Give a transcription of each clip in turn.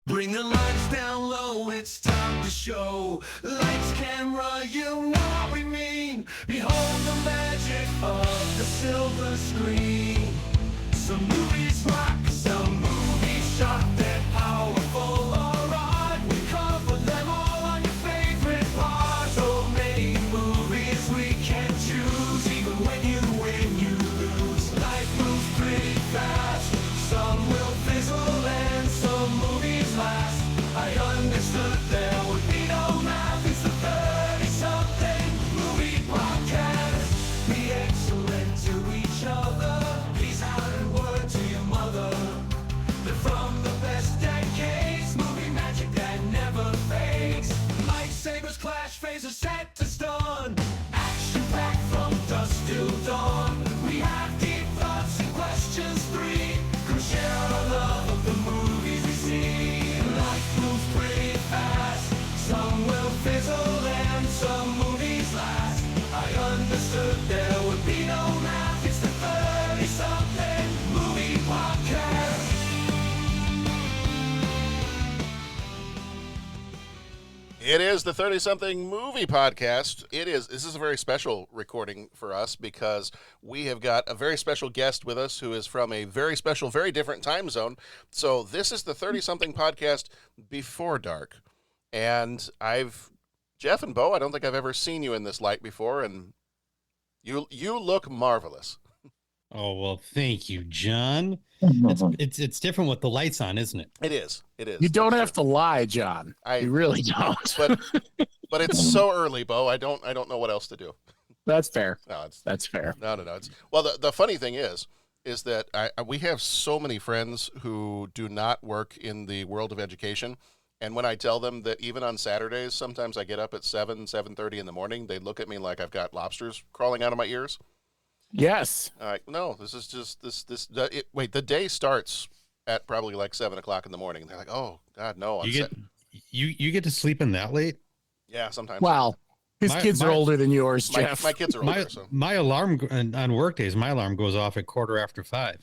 Bring the lights down low, it's time to show. Lights, camera, you know what we mean. Behold the magic of the silver screen. Some movies rock, some movies shock. They're powerful, alright. We cover them all on your favorite part. So many movies we can choose. Even when you win, you lose. Life moves pretty fast. Some will fizzle and some movies last. I understood there would be no math. It's the 30-something movie podcast. Be excellent to each other. Please add a word to your mother. They're from the best decades. Movie magic that never fades. Lightsabers clash, phasers set to stun. Action packed from dusk till dawn. We have deep thoughts and questions free. Come share our love of the movies we see. Life moves pretty fast. Some will fizzle and some movies last. I understood there would be no math. It's the 30-something movie podcast. It is the 30-something movie podcast. This is a very special recording for us because we have got a very special guest with us who is from a very special, very different time zone. So this is the 30-something podcast before dark. And Jeff and Bo, I don't think I've ever seen you in this light before, and you look marvelous. Oh, well, thank you, John. It's different with the lights on, isn't it? It is. You don't have to lie, John. You really don't. But it's so early, Bo. I don't know what else to do. That's fair. No, that's fair. No. Well, the funny thing is that we have so many friends who do not work in the world of education. And when I tell them that even on Saturdays, sometimes I get up at 7:30 in the morning, they look at me like I've got lobsters crawling out of my ears. Yes. No, this is just wait, the day starts at probably like 7 o'clock in the morning. They're like, oh God, no. You get to sleep in that late? Yeah, sometimes. Wow. His kids are older than yours, Jeff. My kids are older. My alarm on work days, my alarm goes off at 5:15.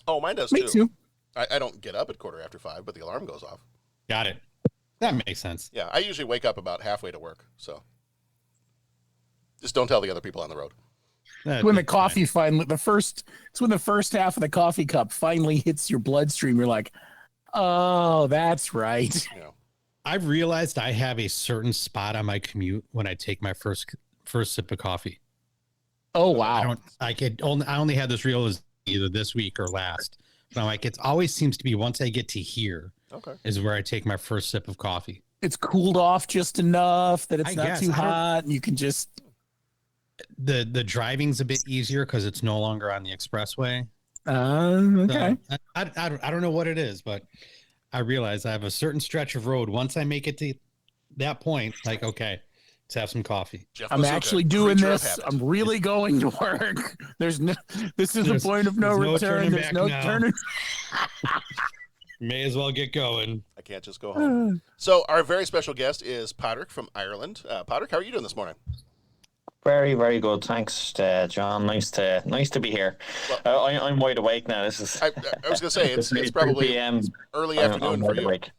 Oh, mine does Me too. I don't get up at 5:15, but the alarm goes off. Got it. That makes sense. Yeah, I usually wake up about halfway to work, so just don't tell the other people on the road. When the coffee finally, it's when the first half of the coffee cup finally hits your bloodstream. You're like, oh, that's right. Yeah. I've realized I have a certain spot on my commute when I take my first sip of coffee. Oh, wow. I only had this realized either this week or last. But I'm like, it always seems to be once I get to here is where I take my first sip of coffee. It's cooled off just enough that it's not too hot, and you can just. The driving's a bit easier because it's no longer on the expressway. Okay. So I don't know what it is, but I realize I have a certain stretch of road. Once I make it to that point, like, okay, let's have some coffee. I'm actually doing this. I'm really going to work. This is a point of no return. There's no turning. May as well get going. I can't just go home. So our very special guest is Patrick from Ireland. Patrick, how are you doing this morning? Very, very good. Thanks, John. Nice to be here. Well, I'm wide awake now. This is. I was going to say it's probably early afternoon for you. Awake.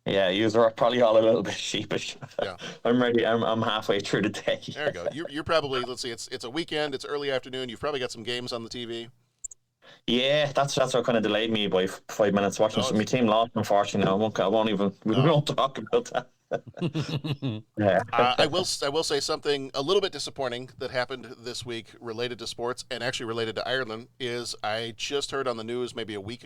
Yeah, you are probably all a little bit sheepish. Yeah. I'm ready. I'm halfway through the day. There you go. You're probably, let's see, it's a weekend. It's early afternoon. You've probably got some games on the TV. Yeah, that's what kind of delayed me by 5 minutes watching. My team lost, unfortunately. We won't talk about that. Yeah. I will say something a little bit disappointing that happened this week related to sports and actually related to Ireland is I just heard on the news maybe about a week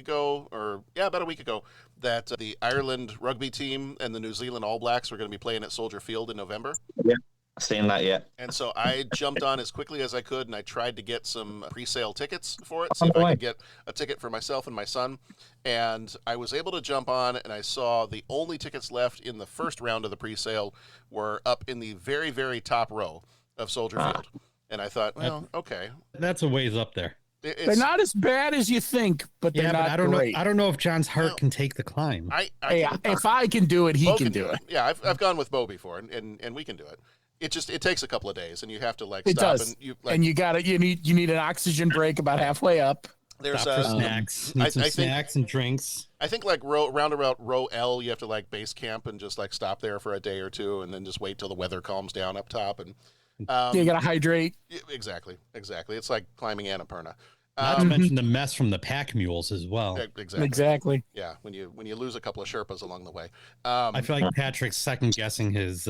ago that the Ireland rugby team and the New Zealand All Blacks were going to be playing at Soldier Field in November. Yeah. Seen that yet. And so I jumped on as quickly as I could, and I tried to get some pre-sale tickets for it, see if I could get a ticket for myself and my son. And I was able to jump on, and I saw the only tickets left in the first round of the pre-sale were up in the very, very top row of Soldier Field. And I thought, well, okay. That's a ways up there. They're not as bad as you think, but they're not I don't great. know. I don't know if John's heart can take the climb. If I can do it, he can do it. Yeah, I've gone with Bo before, and we can do it. It takes a couple of days, and you have to it stop. does. And you need an oxygen break about halfway up. There's Stop for snacks. Need some snacks and drinks. I think like roundabout row L, you have to like base camp and just like stop there for a day or two, and then just wait till the weather calms down up top. And you gotta hydrate. Exactly. It's like climbing Annapurna. Not to mention the mess from the pack mules as well. Exactly. Yeah, when you lose a couple of Sherpas along the way. I feel like Patrick's second guessing his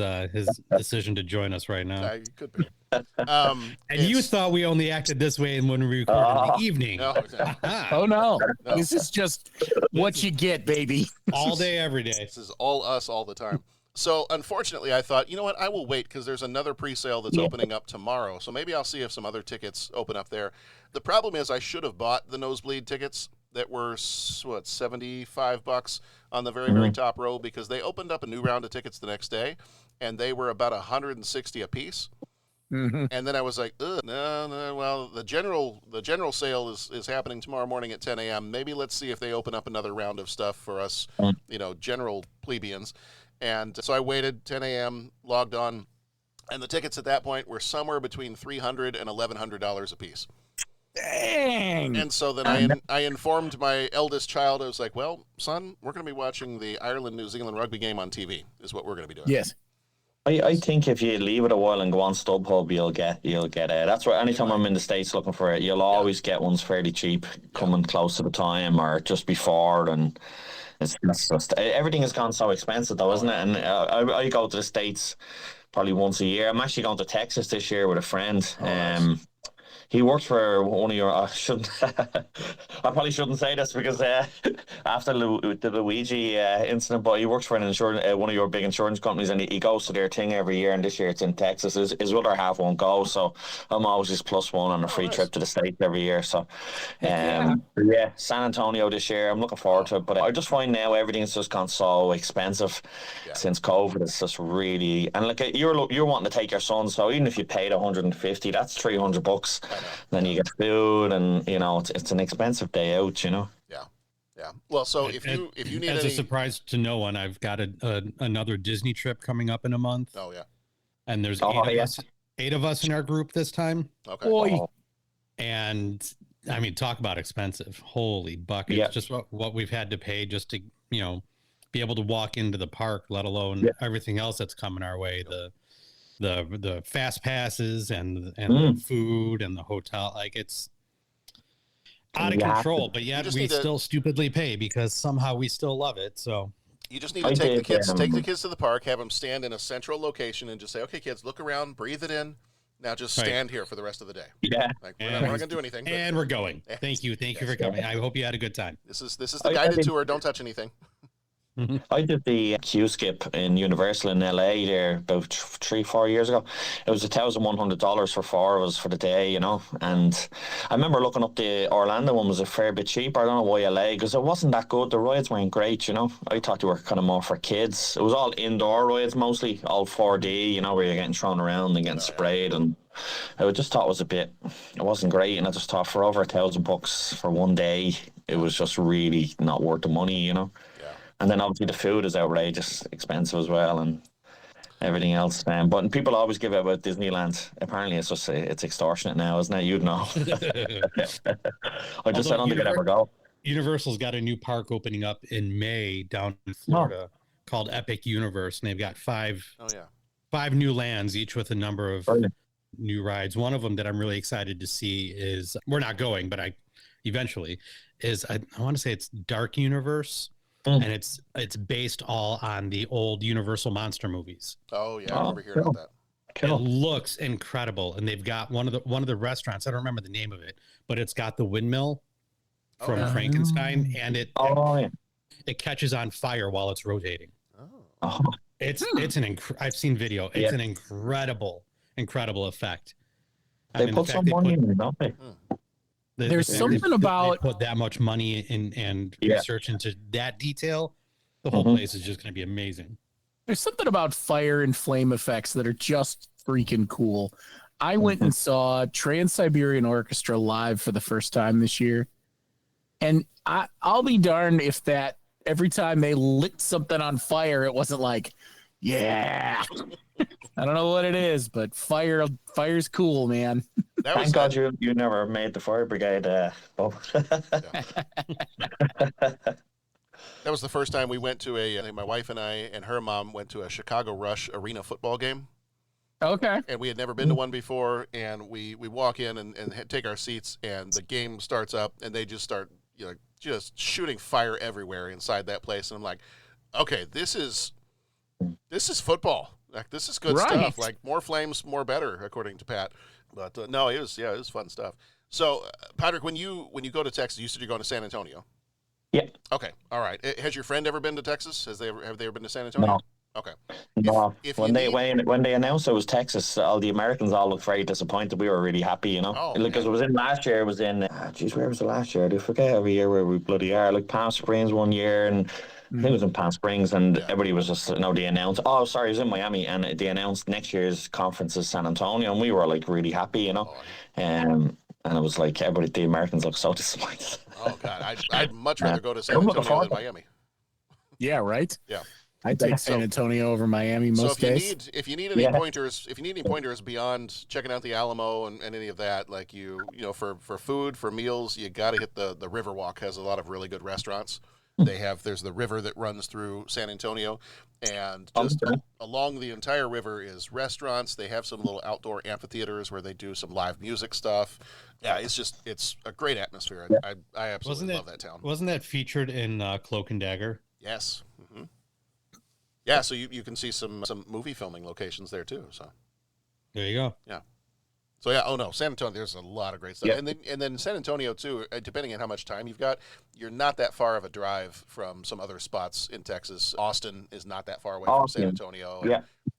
decision to join us right now. Could be. And you thought we only acted this way when we recorded in the evening. No, Oh no. This is just what you get, baby. All day, every day. This is all us all the time. So unfortunately, I thought, you know what, I will wait because there's another pre-sale that's opening up tomorrow. So maybe I'll see if some other tickets open up there. The problem is I should have bought the nosebleed tickets that were, $75 on the very, very top row, because they opened up a new round of tickets the next day, and they were about $160 a piece. And then I was like, no, well, the general sale is happening tomorrow morning at 10 a.m. Maybe let's see if they open up another round of stuff for us, general plebeians. And so I waited, 10 a.m., logged on, and the tickets at that point were somewhere between $300 and $1,100 a piece. Dang. And so then I informed my eldest child. I was like, well, son, we're going to be watching the Ireland-New Zealand rugby game on TV, is what we're going to be doing. Yes. I think if you leave it a while and go on StubHub, you'll get it. That's why anytime I'm in the States looking for it, you'll always get ones fairly cheap coming close to the time or just before. And it's just everything has gone so expensive though, isn't it? And I go to the States probably once a year. I'm actually going to Texas this year with a friend. Nice. He works for one of your. I probably shouldn't say this because after the Luigi incident, but he works for an one of your big insurance companies, and he goes to their thing every year. And this year it's in Texas. His other half won't go, so I'm always just +1 on a free trip to the States every year. So, San Antonio this year. I'm looking forward to it, but I just find now everything's just gone so expensive since COVID. It's just really, and like you're wanting to take your son, so even if you paid $150, that's $300. Then you get food, and it's an expensive day out. Yeah. Well, so if you need as a surprise to no one, I've got another Disney trip coming up in a month. Oh yeah. And there's eight of us in our group this time. Okay. Boy. And I mean, talk about expensive. Holy buckets. Yeah. Just what we've had to pay just to be able to walk into the park, let alone everything else that's coming our way. The fast passes and the food and the hotel, like it's out of control, but yet we still stupidly pay because somehow we still love it. So you just need to take the kids to the park, have them stand in a central location, and just say, "Okay, kids, look around, breathe it in. Now just stand here for the rest of the day." Yeah, like we're not going to do anything. And we're going. Thank you for coming. I hope you had a good time. This is the guided tour. Don't touch anything. I did the Q-skip in Universal in LA there about 3-4 years ago. It was $1,100 for 4 of us for the day, and I remember looking up the Orlando one was a fair bit cheaper. I don't know why LA, because it wasn't that good. The rides weren't great, I thought they were kind of more for kids. It was all indoor rides mostly, all 4D, where you're getting thrown around and getting sprayed, and I just thought it wasn't great, and I just thought for over $1,000 for one day, it was just really not worth the money, And then obviously the food is outrageous expensive as well, and everything else. But people always give it about Disneyland. Apparently it's extortionate now, isn't it? You'd know. I don't think I'd ever go. Universal's got a new park opening up in May down in Florida called Epic Universe, and they've got five new lands, each with a number of new rides. One of them that I'm really excited to see is, we're not going, but I want to say it's Dark Universe. And it's based all on the old Universal monster movies. Oh yeah, I remember hearing about that. Cool. It looks incredible, and they've got one of the restaurants. I don't remember the name of it, but it's got the windmill from Frankenstein, and it catches on fire while it's rotating. Oh, it's I've seen video. It's an incredible effect. They put some money in it, don't they? There's something about put that much money in and research into that detail. The whole place is just going to be amazing. There's something about fire and flame effects that are just freaking cool. I went and saw Trans-Siberian Orchestra live for the first time this year, and I'll be darned if that every time they lit something on fire, it wasn't like, Yeah. I don't know what it is, but fire's cool, man. That was Thank God you never made the fire brigade, Bob. that was the first time we went to I think my wife and I and her mom went to a Chicago Rush arena football game. Okay. And we had never been to one before, and we walk in and take our seats, and the game starts up, and they just start just shooting fire everywhere inside that place, and I'm like, okay, this is football. Like, this is good stuff. Like, more flames, more better, according to Pat. But no, it was fun stuff. So, Patrick, when you go to Texas, you said you're going to San Antonio. Yeah. Okay. All right. Has your friend ever been to Texas? Have they ever been to San Antonio? No. Okay. No. If when they announced it was Texas, all the Americans all looked very disappointed. We were really happy, you know. Oh, because it was in last year. It was in where was it last year? I do forget every year where we bloody are. Like Palm Springs one year, and I think it was in Palm Springs, and everybody was just they announced. Oh, sorry, it was in Miami, and they announced next year's conference is San Antonio, and we were like really happy, you know. And it was like everybody, the Americans looked so disappointed. Oh God, I'd much rather go to San Antonio than Miami. Yeah, right. Yeah. I take San Antonio over Miami most days. If you need any pointers beyond checking out the Alamo and any of that, like for food, for meals, you got to hit the Riverwalk. Has a lot of really good restaurants. There's the river that runs through San Antonio, and just along the entire river is restaurants. They have some little outdoor amphitheaters where they do some live music stuff. Yeah, it's a great atmosphere. I absolutely love that town. Wasn't that featured in Cloak and Dagger? Yes. Mm-hmm. Yeah, so you can see some movie filming locations there too. So there you go. Yeah. So yeah, San Antonio. There's a lot of great stuff, and then San Antonio too. Depending on how much time you've got, you're not that far of a drive from some other spots in Texas. Austin is not that far away from San Antonio.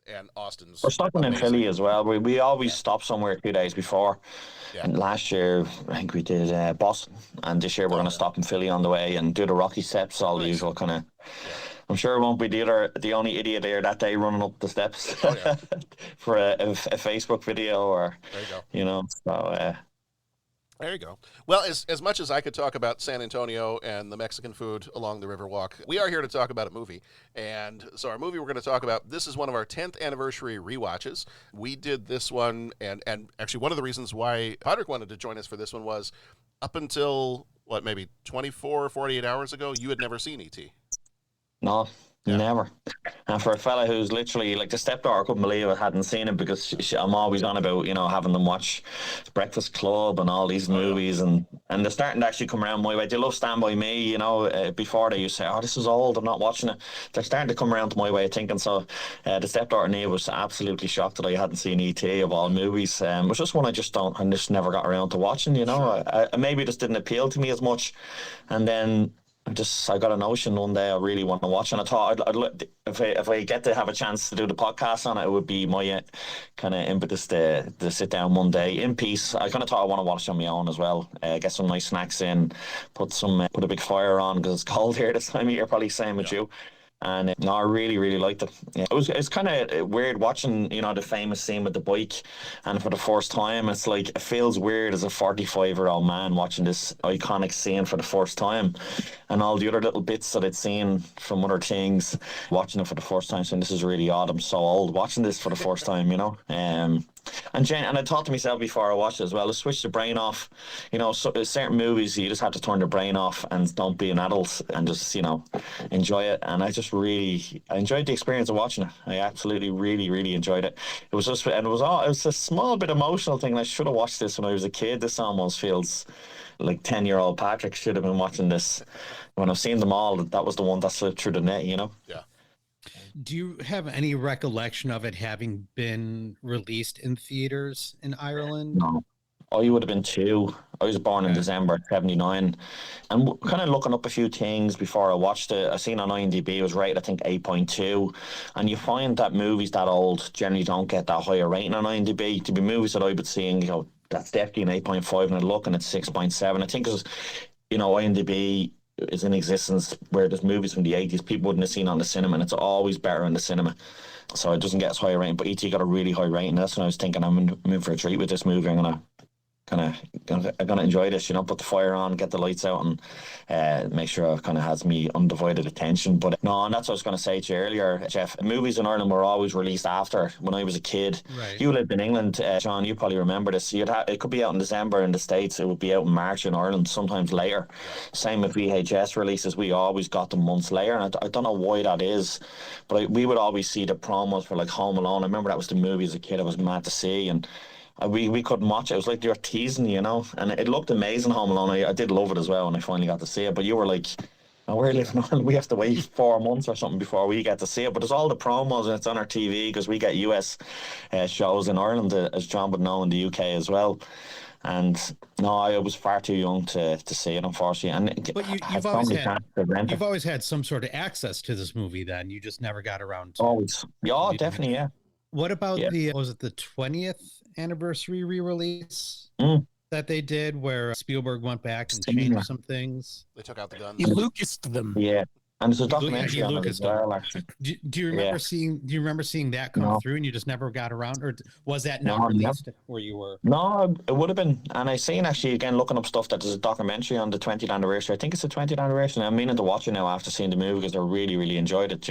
And Austin's. We're stopping in Philly as well. We always stop somewhere 2 days before. Yeah. And last year, I think we did Boston, and this year we're going to stop in Philly on the way and do the Rocky Steps, all the usual kind of. Yeah. I'm sure it won't be the only idiot there that day running up the steps for a Facebook video or, there you go. So. There you go. Well, as much as I could talk about San Antonio and the Mexican food along the Riverwalk, we are here to talk about a movie. And so our movie we're going to talk about, this is one of our 10th anniversary rewatches. We did this one, and actually one of the reasons why Patrick wanted to join us for this one was up until, maybe 24, 48 hours ago, you had never seen E.T. No, never. And for a fella who's literally like the stepdaughter couldn't believe I hadn't seen it because I'm always on about having them watch Breakfast Club and all these movies and they're starting to actually come around my way. They love Stand By Me, before they used to say, oh, this is old, I'm not watching it. They're starting to come around to my way of thinking. So the stepdaughter Nia was absolutely shocked that I hadn't seen E.T. of all movies. It was just one I just never got around to watching. I maybe just didn't appeal to me as much, and then. I got a notion one day I really want to watch, and I thought if I get to have a chance to do the podcast on it, it would be my kind of impetus to sit down one day in peace. I kind of thought I want to watch it on my own as well. Get some nice snacks in, put a big fire on because it's cold here this time of year. Probably same with you. And I really, really liked it. Yeah. It's kind of weird watching, the famous scene with the bike. And for the first time, it's like, it feels weird as a 45-year-old man watching this iconic scene for the first time. And all the other little bits that I'd seen from other things, watching it for the first time, saying this is really odd. I'm so old watching this for the first time, And I thought to myself before I watched it as well, to switch the brain off. Certain movies, you just have to turn the brain off and don't be an adult and just, enjoy it. And I enjoyed the experience of watching it. I absolutely, really, really enjoyed it. It was a small bit emotional thing. I should have watched this when I was a kid. This almost feels like 10-year-old Patrick should have been watching this. When I've seen them all, that was the one that slipped through the net, Yeah. Do you have any recollection of it having been released in theaters in Ireland? No. I would have been 2. I was born in December 79. And kind of looking up a few things before I watched it, I seen on IMDb it was rated, I think, 8.2. And you find that movies that old generally don't get that higher rating on IMDb. To be movies that I've been seeing, that's definitely an 8.5, and I look and it's 6.7. I think because, IMDb is in existence where there's movies from the 80s people wouldn't have seen on the cinema, and it's always better in the cinema, so it doesn't get as high a rating. But E.T. got a really high rating. That's when I was thinking I'm in for a treat with this movie. I'm gonna gonna enjoy this, put the fire on, get the lights out, and make sure it kind of has me undivided attention. But no, and that's what I was going to say to you earlier, Jeff. Movies in Ireland were always released after. When I was a kid, Right. you lived in England, John. You probably remember this. It could be out in December in the States. It would be out in March in Ireland, sometimes later. Same with VHS releases. We always got them months later, and I don't know why that is, but we would always see the promos for like Home Alone. I remember that was the movie as a kid I was mad to see, and we couldn't watch it. It was like they were teasing, and it looked amazing, Home Alone. I did love it as well when I finally got to see it. But you were like, oh, we're living on, we have to wait 4 months or something before we get to see it. But there's all the promos, and it's on our TV because we get US shows in Ireland, as John would know, in the UK as well. And no, I was far too young to see it, unfortunately. And But you've always had some sort of access to this movie. Then you just never got around to always. Yeah, definitely, yeah. What about was it the 20th anniversary re-release that they did where Spielberg went back and changed some things? They took out the guns. He Lucased them. Yeah. And there's a documentary on it as well, actually. Do you remember seeing that come through and you just never got around, or was that not released where you were? No, it would have been. And I seen actually again looking up stuff that there's a documentary on the 20th anniversary. I think it's the 20th anniversary. I'm meaning to watch it now after seeing the movie because I really, really enjoyed it,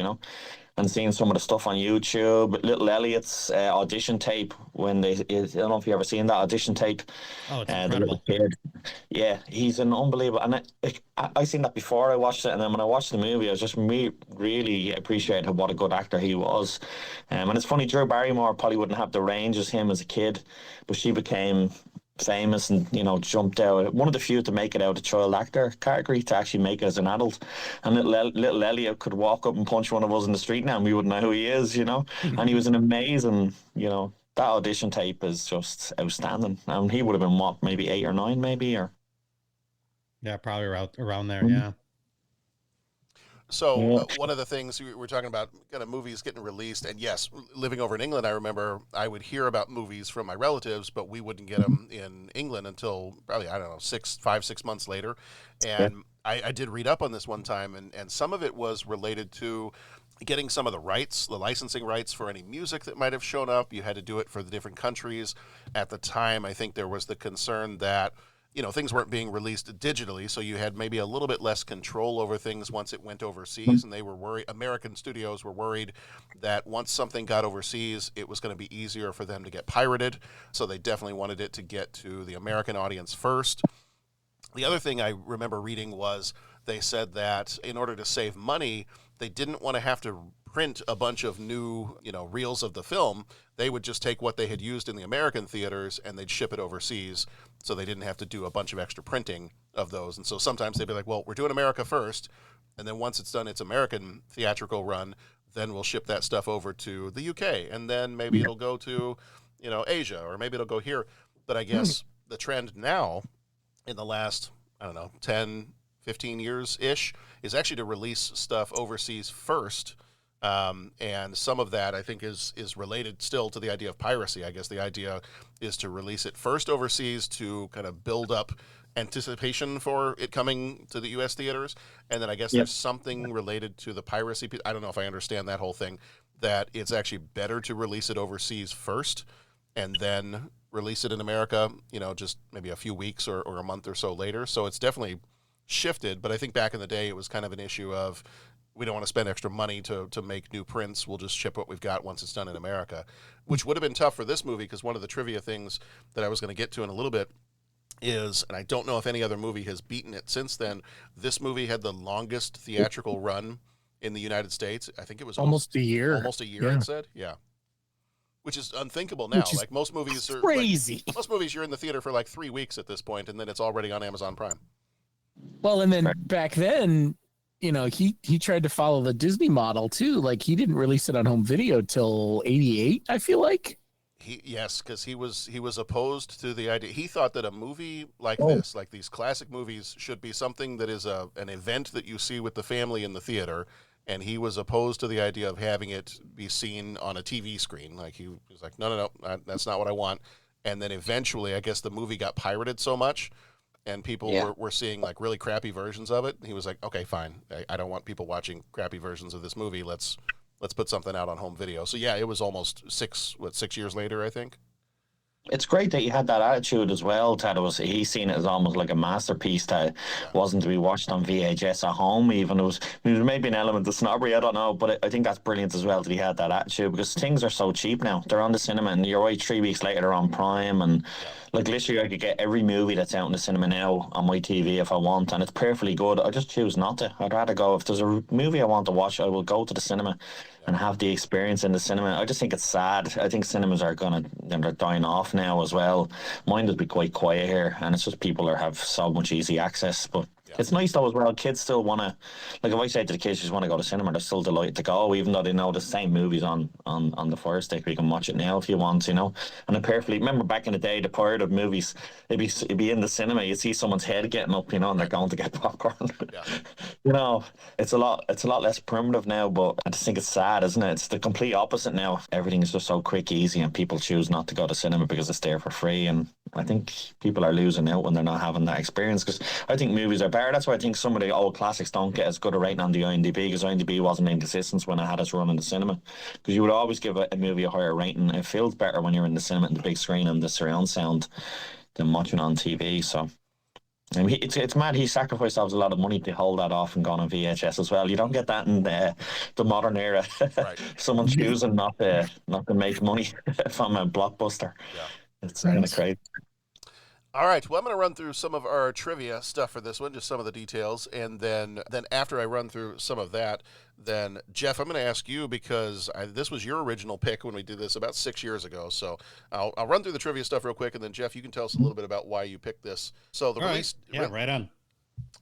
and seeing some of the stuff on YouTube, Little Elliot's audition tape when I don't know if you ever seen that audition tape. Oh, it's incredible. The little kid. Yeah, he's an unbelievable, and I seen that before I watched it, and then when I watched the movie, I was just really appreciated what a good actor he was. And it's funny, Drew Barrymore probably wouldn't have the range as him as a kid, but she became famous and jumped out, one of the few to make it out of child actor category to actually make it as an adult. And little Elliot could walk up and punch one of us in the street now and we wouldn't know who he is, and he was an amazing, that audition tape is just outstanding. And he would have been what, maybe 8 or 9 maybe, or yeah, probably around there. Yeah. So one of the things we were talking about, kind of movies getting released, and yes, living over in England, I remember I would hear about movies from my relatives, but we wouldn't get them in England until probably, I don't know, 5-6 months later. And I did read up on this one time, and some of it was related to getting some of the rights, the licensing rights for any music that might have shown up. You had to do it for the different countries. At the time, I think there was the concern that things weren't being released digitally, so you had maybe a little bit less control over things once it went overseas, and they were worried, American studios were worried that once something got overseas, it was going to be easier for them to get pirated, so they definitely wanted it to get to the American audience first. The other thing I remember reading was they said that in order to save money, they didn't want to have to print a bunch of new, reels of the film. They would just take what they had used in the American theaters and they'd ship it overseas, so they didn't have to do a bunch of extra printing of those. And so sometimes they'd be like, well, we're doing America first, and then once it's done its American theatrical run, then we'll ship that stuff over to the UK, and then maybe it'll go to, Asia, or maybe it'll go here. But I guess the trend now in the last, 10, 15 years-ish is actually to release stuff overseas first. And some of that, I think, is related still to the idea of piracy. I guess the idea is to release it first overseas to kind of build up anticipation for it coming to the U.S. theaters. And then I guess there's something related to the piracy. I don't know if I understand that whole thing, that it's actually better to release it overseas first and then release it in America, just maybe a few weeks or a month or so later. So it's definitely shifted. But I think back in the day, it was kind of an issue of, we don't want to spend extra money to make new prints. We'll just ship what we've got once it's done in America, which would have been tough for this movie, because one of the trivia things that I was going to get to in a little bit is, and I don't know if any other movie has beaten it since then, this movie had the longest theatrical run in the United States. I think it was almost a year. Almost a year, it said. Yeah. Which is unthinkable now. Like most movies are crazy. Most movies, you're in the theater for like 3 weeks at this point, and then it's already on Amazon Prime. Well, and then back then, he tried to follow the Disney model too. Like, he didn't release it on home video till 88, I feel like. Yes, because he was opposed to the idea. He thought that a movie like this, like these classic movies, should be something that is an event that you see with the family in the theater, and he was opposed to the idea of having it be seen on a TV screen. Like, he was like, no, that's not what I want. And then eventually, I guess the movie got pirated so much, and people were seeing like really crappy versions of it. He was like, okay, fine. I don't want people watching crappy versions of this movie. Let's put something out on home video. So yeah, it was almost 6 years later, I think. It's great that you had that attitude as well, Ted. He's seen it as almost like a masterpiece that wasn't to be watched on VHS at home. Even it was maybe an element of snobbery, I don't know, but I think that's brilliant as well that he had that attitude because things are so cheap now. They're on the cinema, and you're right. 3 weeks later, they're on Prime, and like literally, I could get every movie that's out in the cinema now on my TV if I want, and it's perfectly good. I just choose not to. I'd rather go if there's a movie I want to watch, I will go to the cinema and have the experience in the cinema. I just think it's sad. I think cinemas are they're dying off now as well. Mine has been quite quiet here, and it's just people have so much easy access. But it's nice though as well. Kids still want to, like if I say to the kids, just want to go to cinema, they're still delighted to go, even though they know the same movies on the Fire Stick. You can watch it now if you want, And I perfectly remember back in the day, the pirated movies. It'd be in the cinema. You'd see someone's head getting up, and they're going to get popcorn. It's a lot less primitive now. But I just think it's sad, isn't it? It's the complete opposite now. Everything is just so quick, easy, and people choose not to go to cinema because it's there for free. And I think people are losing out when they're not having that experience because I think movies are better. That's why I think some of the old classics don't get as good a rating on the IMDb because IMDb wasn't in existence when I had us run in the cinema. Because you would always give a movie a higher rating. It feels better when you're in the cinema and the big screen and the surround sound than watching on TV. So I mean, it's mad. He sacrificed a lot of money to hold that off and gone on VHS as well. You don't get that in the modern era. Right. Someone choosing not to make money from a blockbuster. It's kind of crazy. All right. Well, I'm going to run through some of our trivia stuff for this one, just some of the details, and then after I run through some of that, then Jeff, I'm going to ask you because this was your original pick when we did this about 6 years ago. So I'll run through the trivia stuff real quick, and then Jeff, you can tell us a little bit about why you picked this. So the right on.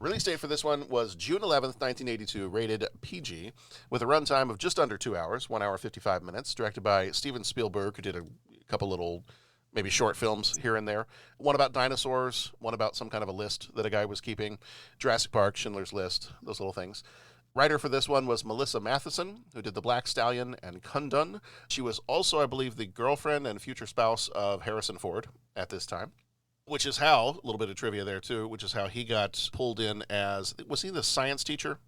Release date for this one was June 11th, 1982, rated PG, with a runtime of just under 2 hours, 1 hour 55 minutes, directed by Steven Spielberg, who did a couple little maybe short films here and there. One about dinosaurs, one about some kind of a list that a guy was keeping, Jurassic Park, Schindler's List, those little things. Writer for this one was Melissa Matheson, who did The Black Stallion and Kundun. She was also, I believe, the girlfriend and future spouse of Harrison Ford at this time, which is how, a little bit of trivia there too, which is how he got pulled in as, was he the science teacher?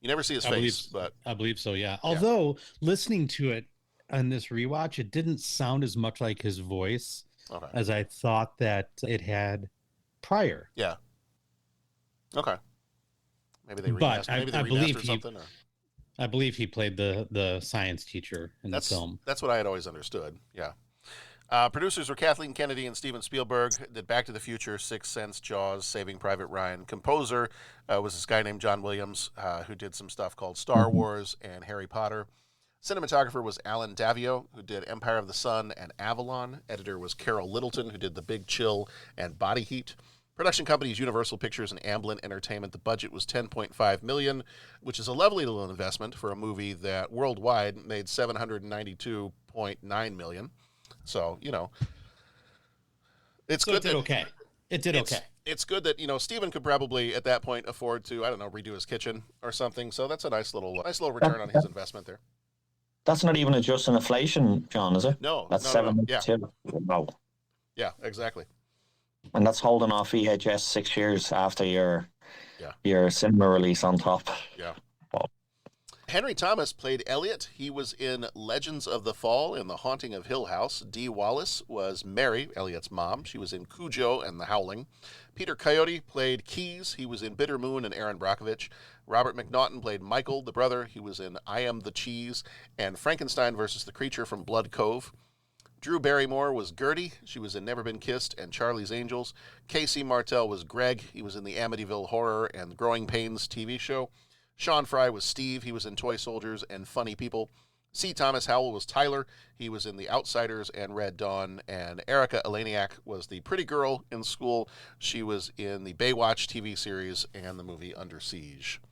You never see his face, but I believe so, yeah. Although, listening to it on this rewatch, it didn't sound as much like his voice as I thought that it had prior. Yeah. Okay. Maybe they remastered, I believe or something. I believe he played the science teacher in the film. That's what I had always understood. Yeah. Producers were Kathleen Kennedy and Steven Spielberg. Did Back to the Future, Sixth Sense, Jaws, Saving Private Ryan. Composer was this guy named John Williams, who did some stuff called Star Wars and Harry Potter. Cinematographer was Alan Davio, who did Empire of the Sun and Avalon. Editor was Carol Littleton, who did The Big Chill and Body Heat. Production companies Universal Pictures and Amblin Entertainment. The budget was $10.5 million, which is a lovely little investment for a movie that worldwide made $792.9 million. So, it's good. It did okay. It did okay. It's good that, Steven could probably at that point afford to, redo his kitchen or something. So that's a nice little return on his investment there. That's not even adjusting inflation, John, is it? No. That's no. Yeah. Wow. Yeah, exactly. And that's holding off VHS 6 years after your cinema release on top. Yeah. Wow. Henry Thomas played Elliot. He was in Legends of the Fall and The Haunting of Hill House. Dee Wallace was Mary, Elliot's mom. She was in Cujo and The Howling. Peter Coyote played Keys. He was in Bitter Moon and Aaron Brockovich. Robert McNaughton played Michael, the brother. He was in I Am the Cheese and Frankenstein versus the Creature from Blood Cove. Drew Barrymore was Gertie. She was in Never Been Kissed and Charlie's Angels. Casey Martell was Greg. He was in the Amityville Horror and Growing Pains TV show. Sean Fry was Steve. He was in Toy Soldiers and Funny People. C. Thomas Howell was Tyler. He was in The Outsiders and Red Dawn. And Erica Eleniak was the pretty girl in school. She was in the Baywatch TV series and the movie Under Siege.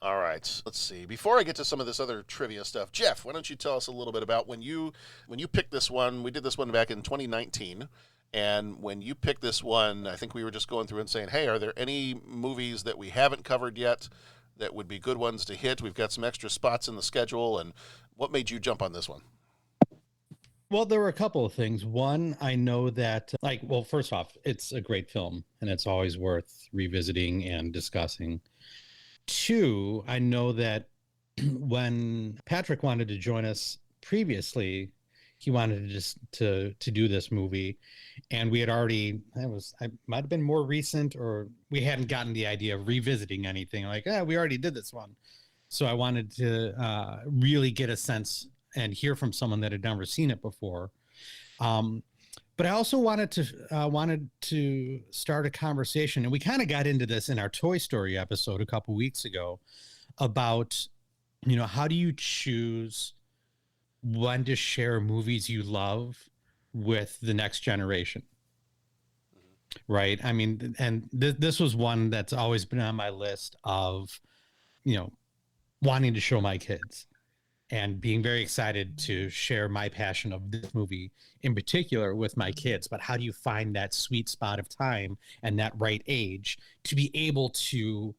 All right, let's see. Before I get to some of this other trivia stuff, Jeff, why don't you tell us a little bit about when you picked this one? We did this one back in 2019. And when you picked this one, I think we were just going through and saying, hey, are there any movies that we haven't covered yet that would be good ones to hit? We've got some extra spots in the schedule. And what made you jump on this one? Well, there were a couple of things. One, I know that, first off, it's a great film, and it's always worth revisiting and discussing. Two, I know that when Patrick wanted to join us previously, he wanted to just to do this movie, and we had already I might have been more recent, or we hadn't gotten the idea of revisiting anything. Like, we already did this one, so I wanted to really get a sense and hear from someone that had never seen it before. But I also wanted to start a conversation, and we kind of got into this in our Toy Story episode a couple weeks ago about, how do you choose when to share movies you love with the next generation, right? I mean, and this was one that's always been on my list of, wanting to show my kids and being very excited to share my passion of this movie in particular with my kids. But how do you find that sweet spot of time and that right age to be able to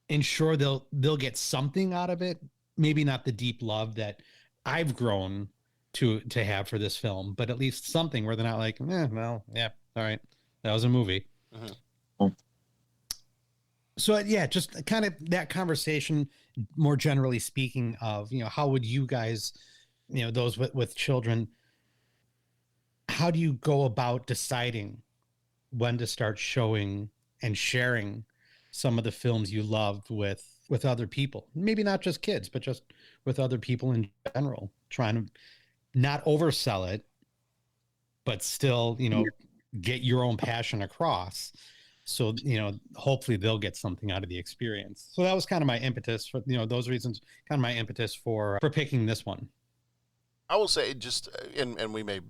ensure they'll get something out of it? Maybe not the deep love that I've grown to have for this film, but at least something where they're not like, well, yeah, all right, that was a movie. Mm-hmm. So yeah, just kind of that conversation, more generally speaking, of, how would you guys, those with children, how do you go about deciding when to start showing and sharing some of the films you loved with other people? Maybe not just kids, but just with other people in general, trying to not oversell it, but still, get your own passion across. So, hopefully they'll get something out of the experience. So that was kind of my impetus for, those reasons, kind of my impetus for picking this one. I will say just, and we may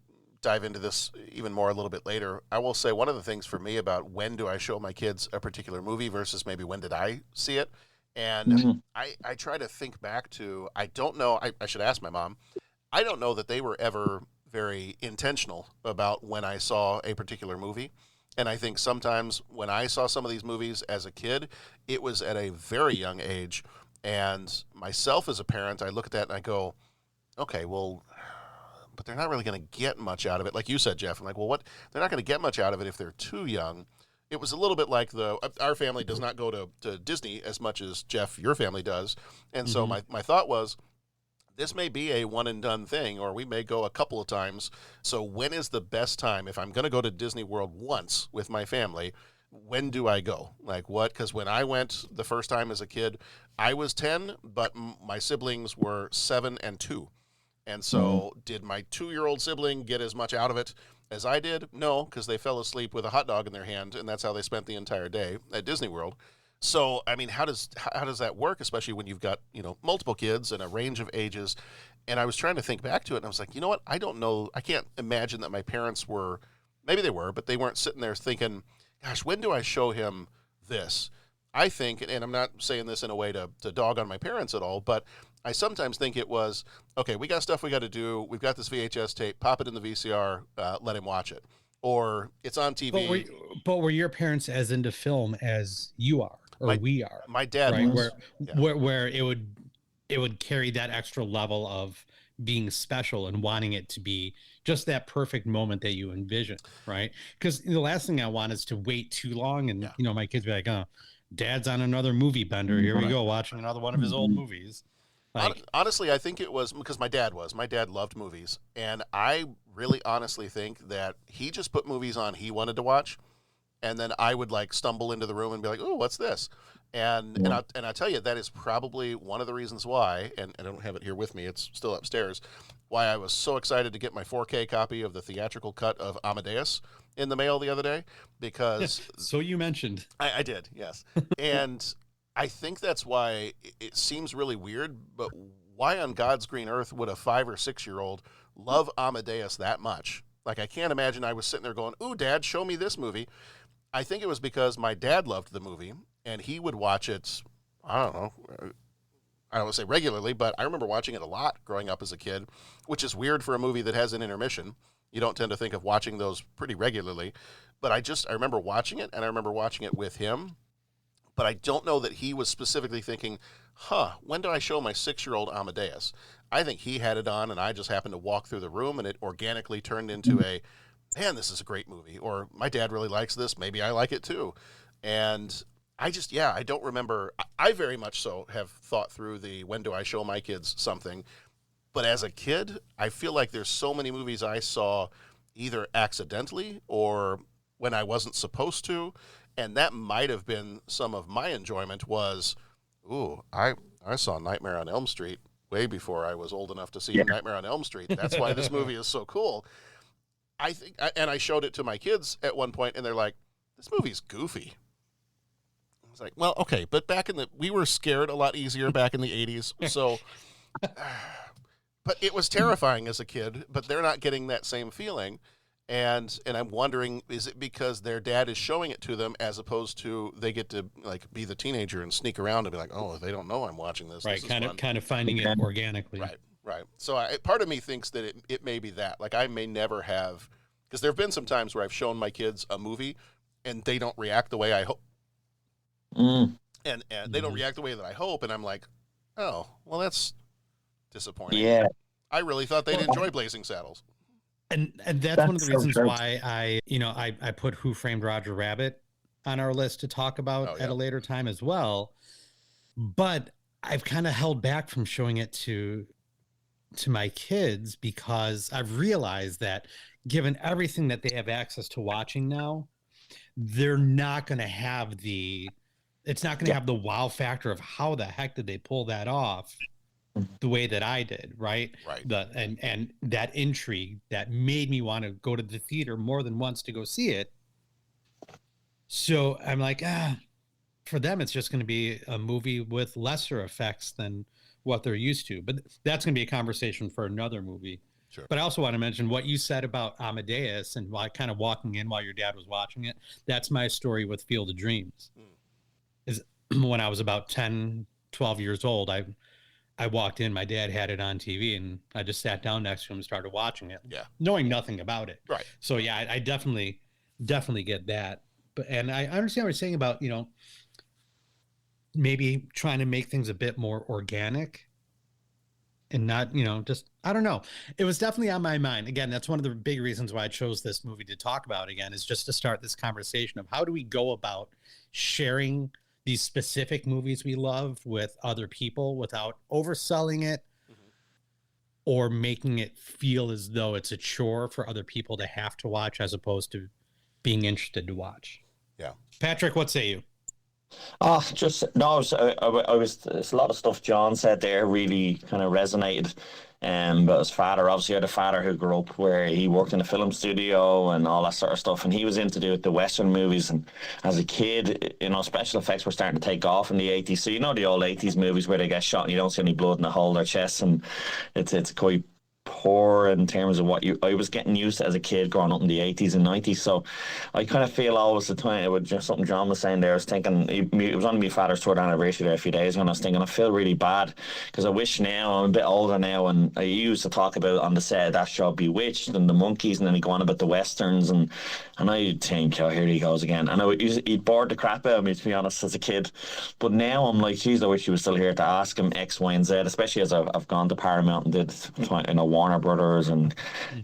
dive into this even more a little bit later. I will say one of the things for me about when do I show my kids a particular movie versus maybe when did I see it? And I try to think back to, I don't know, I should ask my mom. I don't know that they were ever very intentional about when I saw a particular movie. And I think sometimes when I saw some of these movies as a kid, it was at a very young age. And myself as a parent, I look at that and I go, okay, well, but they're not really going to get much out of it. Like you said, Jeff, I'm like, well, what? They're not going to get much out of it if they're too young. It was a little bit like our family does not go to Disney as much as, Jeff, your family does. And so my thought was, this may be a one and done thing, or we may go a couple of times. So when is the best time? If I'm going to go to Disney World once with my family, when do I go? Like what? Because when I went the first time as a kid, I was 10, but my siblings were 7 and 2. And so did my 2-year-old sibling get as much out of it as I did? No, because they fell asleep with a hot dog in their hand, and that's how they spent the entire day at Disney World. So, I mean, how does that work, especially when you've got, multiple kids and a range of ages? And I was trying to think back to it, and I was like, you know what? I don't know. I can't imagine that my parents were, maybe they were, but they weren't sitting there thinking, gosh, when do I show him this? I think, and I'm not saying this in a way to dog on my parents at all, but I sometimes think it was, okay, we got stuff we got to do. We've got this VHS tape. Pop it in the VCR. Let him watch it. Or it's on TV. But were your parents as into film as you are? Or we are. My dad right? was. Where it would carry that extra level of being special and wanting it to be just that perfect moment that you envision, right? Because the last thing I want is to wait too long and my kids be like, oh, Dad's on another movie bender. Here we go, watching another one of his old movies. Like, honestly, I think it was because my dad loved movies, and I really honestly think that he just put movies on he wanted to watch. And then I would stumble into the room and be like, "Oh, what's this?" And I'll tell you, that is probably one of the reasons why. And I don't have it here with me; it's still upstairs. Why I was so excited to get my 4K copy of the theatrical cut of Amadeus in the mail the other day, because so you mentioned I did, yes, and I think that's why it seems really weird. But why on God's green earth would a 5 or 6-year-old love Amadeus that much? Like, I can't imagine I was sitting there going, "Ooh, Dad, show me this movie." I think it was because my dad loved the movie, and he would watch it, I don't want to say regularly, but I remember watching it a lot growing up as a kid, which is weird for a movie that has an intermission. You don't tend to think of watching those pretty regularly. But I remember watching it, and I remember watching it with him. But I don't know that he was specifically thinking, when do I show my 6-year-old Amadeus? I think he had it on, and I just happened to walk through the room, and it organically turned into man, this is a great movie, or my dad really likes this, maybe I like it too. And I don't remember. I very much so have thought through the when do I show my kids something. But as a kid, I feel like there's so many movies I saw either accidentally or when I wasn't supposed to, and that might have been some of my enjoyment was, I saw Nightmare on Elm Street way before I was old enough to see Nightmare on Elm Street. That's why this movie is so cool. I think, and I showed it to my kids at one point, and they're like, "This movie's goofy." I was like, "Well, okay, but we were scared a lot easier back in the '80s, so." But it was terrifying as a kid. But they're not getting that same feeling, and I'm wondering, is it because their dad is showing it to them as opposed to they get to like be the teenager and sneak around and be like, "Oh, they don't know I'm watching this." Right, This kind of finding it organically. Right. So part of me thinks that it may be that. Like I may never have, because there have been some times where I've shown my kids a movie and they don't react the way I hope. And they don't react the way that I hope. And I'm like, oh, well, that's disappointing. Yeah. I really thought they'd enjoy Blazing Saddles. And that's one of the reasons why I put Who Framed Roger Rabbit on our list to talk about at a later time as well. But I've kind of held back from showing it to my kids because I've realized that given everything that they have access to watching now, they're not going to have it's not going to have the wow factor of how the heck did they pull that off the way that I did, right? And that intrigue that made me want to go to the theater more than once to go see it. So I'm like, for them, it's just going to be a movie with lesser effects than what they're used to. But that's going to be a conversation for another movie. Sure. But I also want to mention what you said about Amadeus and why kind of walking in while your dad was watching it. That's my story with Field of Dreams. Is when I was about 10, 12 years old, I walked in, my dad had it on TV, and I just sat down next to him and started watching it. Yeah. Knowing nothing about it. Right. So yeah, I definitely get that. But and I understand what you're saying about, maybe trying to make things a bit more organic and not, just, I don't know. It was definitely on my mind. Again, that's one of the big reasons why I chose this movie to talk about again, is just to start this conversation of how do we go about sharing these specific movies we love with other people without overselling it or making it feel as though it's a chore for other people to have to watch as opposed to being interested to watch. Yeah. Patrick, what say you? There's a lot of stuff John said there really kind of resonated. But his father, obviously, had a father who grew up where he worked in a film studio and all that sort of stuff, and he was into the Western movies. And as a kid, special effects were starting to take off in the 80s. So the old 80s movies where they get shot and you don't see any blood in the hole of their chests, and it's quite poor in terms of what I was getting used to as a kid growing up in the 80s and 90s. So I kind of feel always the time, it was just something John was saying there. I was thinking, it was on my father's third anniversary there a few days ago, and I was thinking, I feel really bad because I wish now, I'm a bit older now, and I used to talk about on the set of that show Bewitched and the Monkeys, and then he'd go on about the Westerns, and I'd think, oh, here he goes again. And he'd bored the crap out of me, to be honest, as a kid. But now I'm like, geez, I wish he was still here to ask him X, Y, and Z, especially as I've gone to Paramount and did Warner Brothers and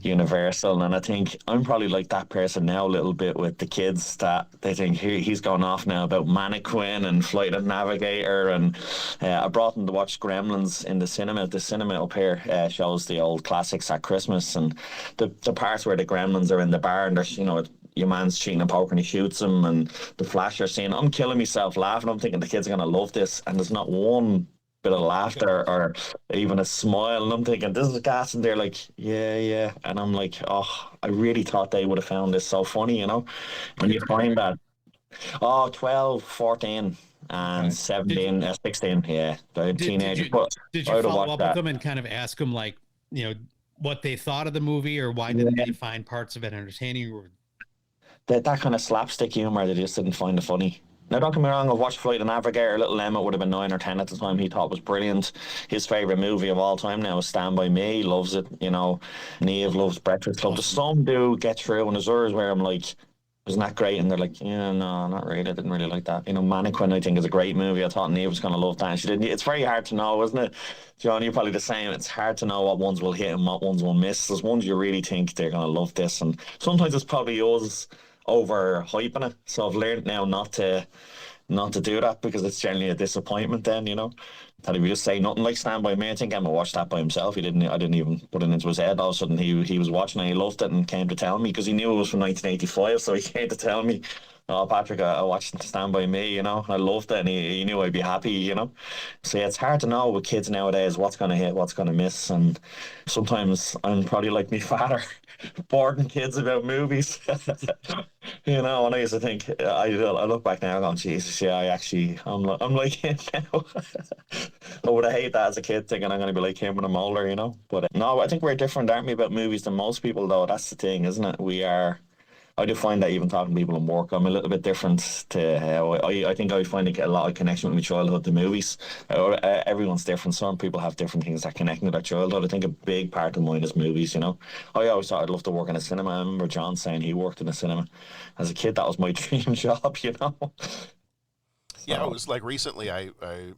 Universal, and I think I'm probably like that person now a little bit with the kids, that they think he's gone off now about Mannequin and Flight of Navigator, and I brought them to watch Gremlins in the cinema. The cinema up here shows the old classics at Christmas, and the parts where the Gremlins are in the bar and there's your man's cheating and poker and he shoots him, and the flasher scene, I'm killing myself laughing. I'm thinking the kids are going to love this, and there's not one bit of laughter or even a smile, and I'm thinking this is gas, and they're like yeah, and I'm like, oh, I really thought they would have found this so funny, when you find that 12, 14 and 17, 16, yeah, the teenagers. Did you follow up with them and kind of ask them like what they thought of the movie, or why didn't they find parts of it entertaining, or that kind of slapstick humor they just didn't find it funny? Now, don't get me wrong, I've watched Flight of Navigator. Little Emmett would have been 9 or 10 at the time. He thought was brilliant. His favourite movie of all time now is Stand By Me. He loves it, Neve loves Breakfast Club. There's some do get through, and there's others where I'm like, isn't that great? And they're like, yeah, no, not really. I didn't really like that. Mannequin, I think, is a great movie. I thought Neve was going to love that, and she didn't. It's very hard to know, isn't it? John, you're probably the same. It's hard to know what ones will hit and what ones will miss. There's ones you really think they're going to love this, and sometimes it's probably us over hyping it. So I've learned now not to not to do that because it's generally a disappointment then, that if you just say nothing like Stand By Me, I think Emma watched that by himself. I didn't even put it into his head. All of a sudden he was watching and he loved it and came to tell me because he knew it was from 1985, so he came to tell me, oh, Patrick, I watched Stand By Me, I loved it, and he knew I'd be happy, So yeah, it's hard to know with kids nowadays what's going to hit, what's going to miss, and sometimes I'm probably like my father, boring kids about movies. And I used to think, I look back now going, Jesus, yeah, I'm like him now. I would have hated that as a kid, thinking I'm going to be like him when I'm older, But no, I think we're different, aren't we, about movies than most people, though. That's the thing, isn't it? We are. I do find that even talking to people in work, I'm a little bit different to how I think I find a lot of connection with my childhood to movies. Everyone's different. Some people have different things that connect with their childhood. I think a big part of mine is movies, I always thought I'd love to work in a cinema. I remember John saying he worked in a cinema. As a kid, that was my dream job, Yeah, it was like recently.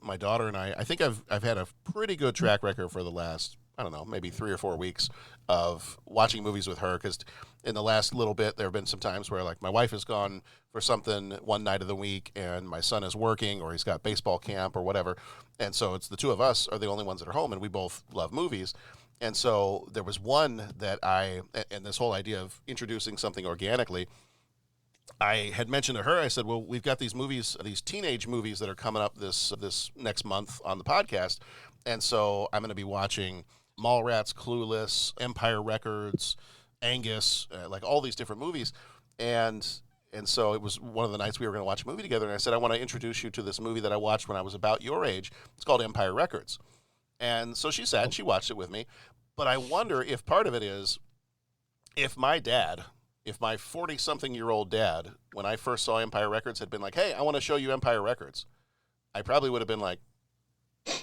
My daughter and I think I've had a pretty good track record for the last, I don't know, maybe 3 or 4 weeks of watching movies with her. Because in the last little bit, there have been some times where like my wife has gone for something one night of the week, and my son is working or he's got baseball camp or whatever, and so it's the two of us are the only ones that are home, and we both love movies. And so there was one that and this whole idea of introducing something organically, I had mentioned to her, I said, well, we've got these movies, these teenage movies that are coming up this next month on the podcast. And so I'm going to be watching Mallrats, Clueless, Empire Records, Angus, like all these different movies. And so it was one of the nights we were going to watch a movie together. And I said, I want to introduce you to this movie that I watched when I was about your age. It's called Empire Records. And so she sat and she watched it with me. But I wonder if part of it is if my 40-something-year-old dad, when I first saw Empire Records, had been like, hey, I want to show you Empire Records, I probably would have been like,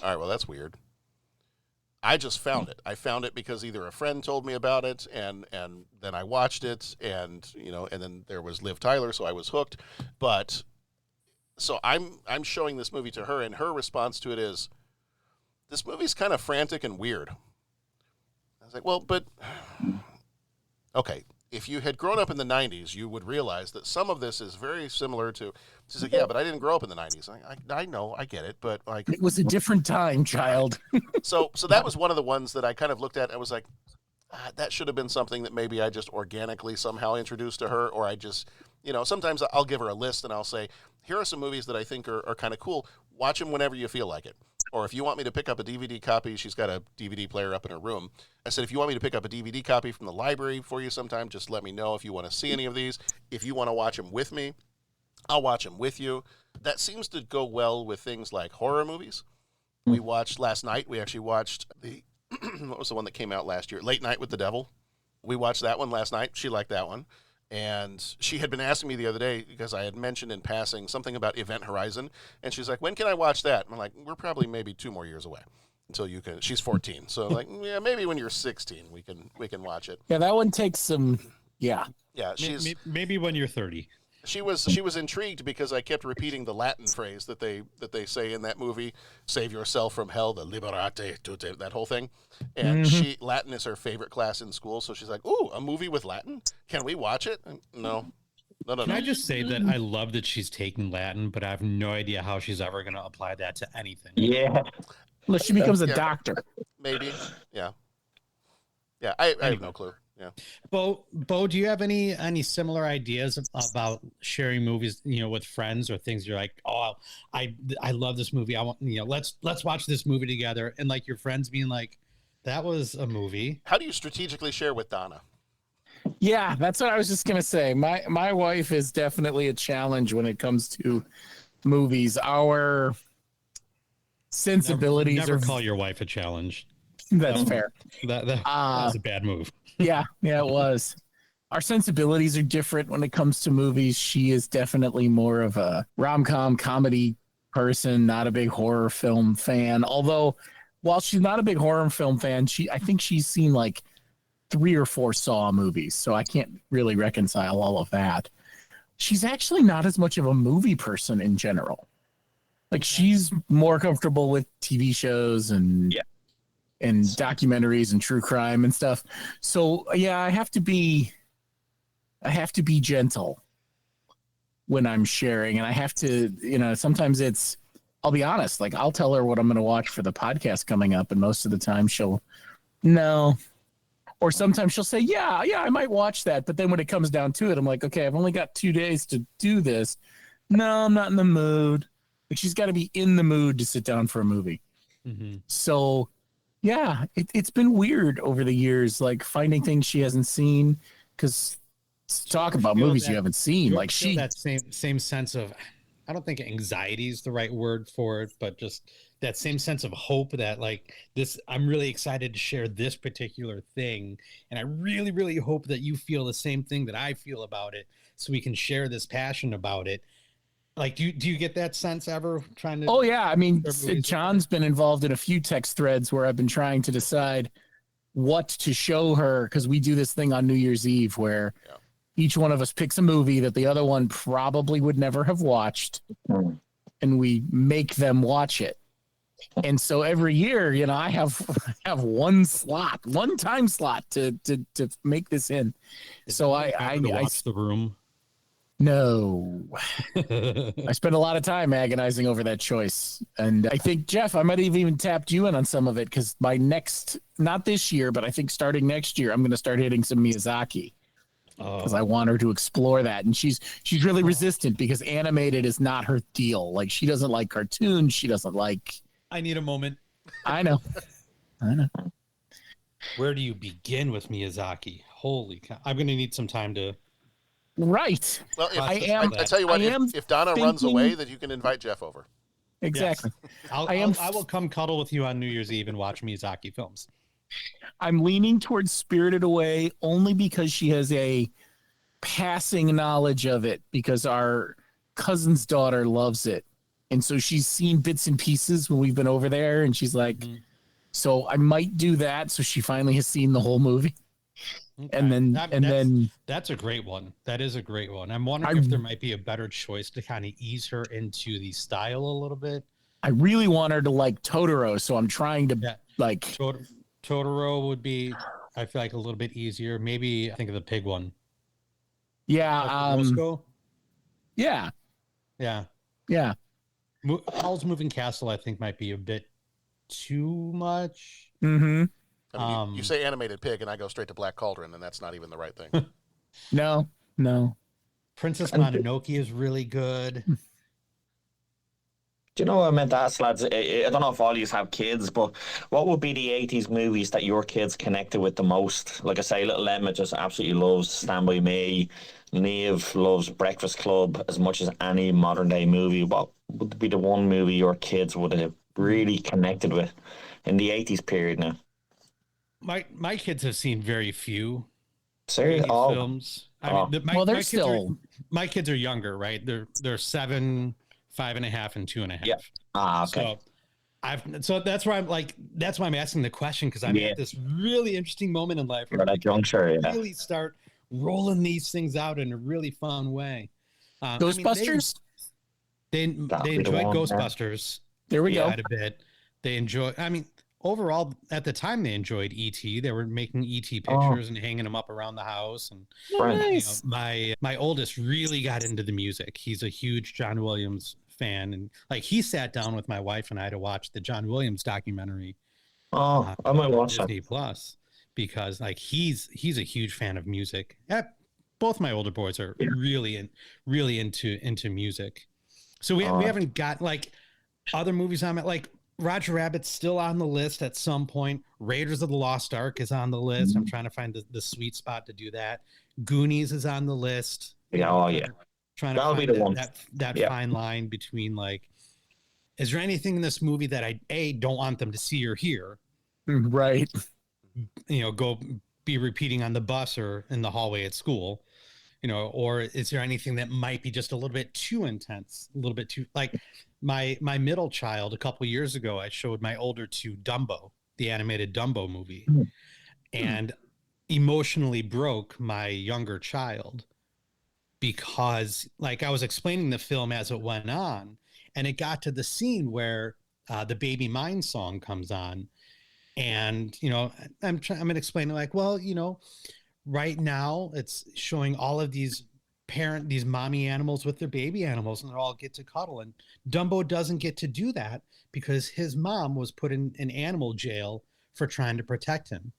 all right, well, that's weird. I just found it. I found it because either a friend told me about it, and then I watched it, and and then there was Liv Tyler, so I was hooked. But so I'm showing this movie to her, and her response to it is, this movie's kind of frantic and weird. I was like, well, but okay. If you had grown up in the 90s, you would realize that some of this is very similar to. She's like, yeah, but I didn't grow up in the 90s. I know, I get it, but like it was a different time, child. so that was one of the ones that I kind of looked at and I was like, that should have been something that maybe I just organically somehow introduced to her, or I just, sometimes I'll give her a list and I'll say, here are some movies that I think are kind of cool. Watch them whenever you feel like it. Or if you want me to pick up a DVD copy, she's got a DVD player up in her room. I said, if you want me to pick up a DVD copy from the library for you sometime, just let me know if you want to see any of these. If you want to watch them with me, I'll watch them with you. That seems to go well with things like horror movies. We watched last night, we actually watched the, what was the one that came out last year? Late Night with the Devil. We watched that one last night. She liked that one. And she had been asking me the other day, because I had mentioned in passing something about Event Horizon, and she's like, when can I watch that? And I'm like, we're probably maybe 2 more years away until you can. She's 14, so like, yeah, maybe when you're 16 we can watch it. Yeah, that one takes some. Yeah, she's maybe when you're 30. She was intrigued because I kept repeating the Latin phrase that they say in that movie, "Save yourself from hell," the "liberate tutte," that whole thing. And Latin is her favorite class in school, so she's like, "Ooh, a movie with Latin? Can we watch it?" And no. Can I just say that I love that she's taking Latin, but I have no idea how she's ever going to apply that to anything. Yeah. Unless she becomes a doctor. Maybe. Yeah. Yeah, I have no clue. Yeah. Bo, do you have any similar ideas about sharing movies, with friends, or things you're like, oh, I love this movie. I want, let's watch this movie together, and like your friends being like, that was a movie. How do you strategically share with Donna? Yeah, that's what I was just gonna say. My wife is definitely a challenge when it comes to movies. Our sensibilities never are. Call your wife a challenge. That's fair. That was a bad move. Yeah, it was. Our sensibilities are different when it comes to movies. She is definitely more of a rom-com comedy person, not a big horror film fan. Although, while she's not a big horror film fan, I think she's seen like 3 or 4 Saw movies, so I can't really reconcile all of that. She's actually not as much of a movie person in general. Like, she's more comfortable with TV shows and documentaries and true crime and stuff. So yeah, I have to be gentle when I'm sharing, and I have to, sometimes I'll be honest, like I'll tell her what I'm going to watch for the podcast coming up, and most of the time she'll no, or sometimes she'll say, yeah, I might watch that, but then when it comes down to it, I'm like, okay, I've only got 2 days to do this. No, I'm not in the mood. Like she's got to be in the mood to sit down for a movie. Mm-hmm. So, yeah, it's been weird over the years, like finding things she hasn't seen. Because talk about movies you haven't seen, like that same sense of, I don't think anxiety is the right word for it, but just that same sense of hope that like this, I'm really excited to share this particular thing, and I really, really hope that you feel the same thing that I feel about it, so we can share this passion about it. Like, do you get that sense ever trying to? Oh yeah, I mean, John's been involved in a few text threads where I've been trying to decide what to show her, because we do this thing on New Year's Eve where each one of us picks a movie that the other one probably would never have watched, and we make them watch it. And so every year, I have one time slot to make this in. So I watch The Room. No, I spent a lot of time agonizing over that choice. And I think, Jeff, I might have even tapped you in on some of it, because my next, not this year, but I think starting next year, I'm going to start hitting some Miyazaki, because I want her to explore that. And she's really resistant because animated is not her deal. Like she doesn't like cartoons. She doesn't like. I need a moment. I know. Where do you begin with Miyazaki? Holy cow. I'm going to need some time to. Right. Well, I tell you what, if Donna runs away, then you can invite Jeff over. Exactly. Yes. I will come cuddle with you on New Year's Eve and watch Miyazaki films. I'm leaning towards Spirited Away only because she has a passing knowledge of it, because our cousin's daughter loves it. And so she's seen bits and pieces when we've been over there, and she's like, so I might do that. So she finally has seen the whole movie. Okay. And then that's a great one. That is a great one. I'm wondering if there might be a better choice to kind of ease her into the style a little bit. I really want her to like Totoro, so I'm trying to like Totoro would be, I feel like, a little bit easier. Maybe I think of the pig one. Yeah. Roscoe? Yeah. Howl's Moving Castle, I think, might be a bit too much. Mm-hmm. I mean, you say animated pig, and I go straight to Black Cauldron, and that's not even the right thing. No. Princess Mononoke is really good. Do you know what I meant to ask, lads? I don't know if all you have kids, but what would be the 80s movies that your kids connected with the most? Like I say, little Emma just absolutely loves Stand By Me. Neve loves Breakfast Club as much as any modern day movie. What would be the one movie your kids would have really connected with in the 80s period now? My kids have seen very few films. I mean, my kids are younger, right? They're 7, 5.5, and 2.5. Yeah. Okay. So that's why I'm asking the question, because I'm at this really interesting moment in life where that juncture, really start rolling these things out in a really fun way. Ghostbusters. They enjoyed Ghostbusters. There we go. Quite a bit. They enjoy. I mean, overall, at the time, they enjoyed E.T. They were making E.T. pictures and hanging them up around the house. And nice. My oldest really got into the music. He's a huge John Williams fan, and like he sat down with my wife and I to watch the John Williams documentary. I might watch Disney Plus, because like he's a huge fan of music. Both my older boys are really into music. So we haven't got like other movies on it, like Roger Rabbit's still on the list at some point. Raiders of the Lost Ark is on the list. I'm trying to find the sweet spot to do that. Goonies is on the list. Trying to find that fine line between like, is there anything in this movie that I don't want them to see or hear? Right. Go be repeating on the bus or in the hallway at school, or is there anything that might be just a little bit too intense, a little bit too like my middle child a couple of years ago, I showed my older two Dumbo, the animated Dumbo movie, and emotionally broke my younger child, because like I was explaining the film as it went on, and it got to the scene where the Baby Mine song comes on, and I'm going to explain it like, well, right now it's showing all of these these mommy animals with their baby animals, and they all get to cuddle. And Dumbo doesn't get to do that because his mom was put in an animal jail for trying to protect him.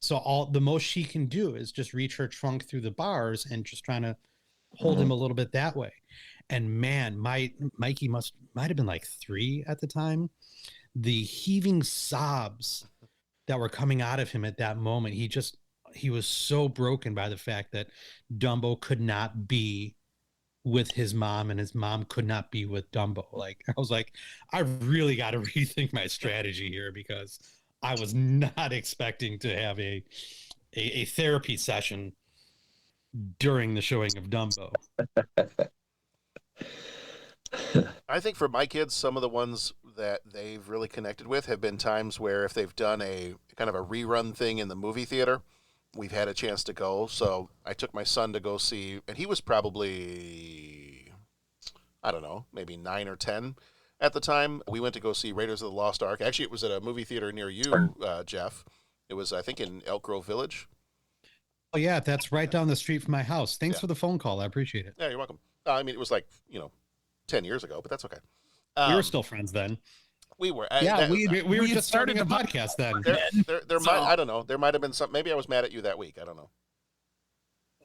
So the most she can do is just reach her trunk through the bars and just trying to hold him a little bit that way. And man, Mikey might have been like 3 at the time. The heaving sobs that were coming out of him at that moment, he was so broken by the fact that Dumbo could not be with his mom and his mom could not be with Dumbo. Like, I was like, I really got to rethink my strategy here, because I was not expecting to have a therapy session during the showing of Dumbo. I think for my kids, some of the ones that they've really connected with have been times where if they've done a kind of a rerun thing in the movie theater, we've had a chance to go. So I took my son to go see, and he was probably, I don't know, maybe 9 or 10 at the time. We went to go see Raiders of the Lost Ark. Actually, it was at a movie theater near you, Jeff. It was, I think, in Elk Grove Village. Oh, yeah, that's right down the street from my house. Thanks for the phone call. I appreciate it. Yeah, you're welcome. I mean, it was like, 10 years ago, but that's okay. We were still friends then. We were. We were just starting a podcast then. I don't know. There might have been some. Maybe I was mad at you that week. I don't know.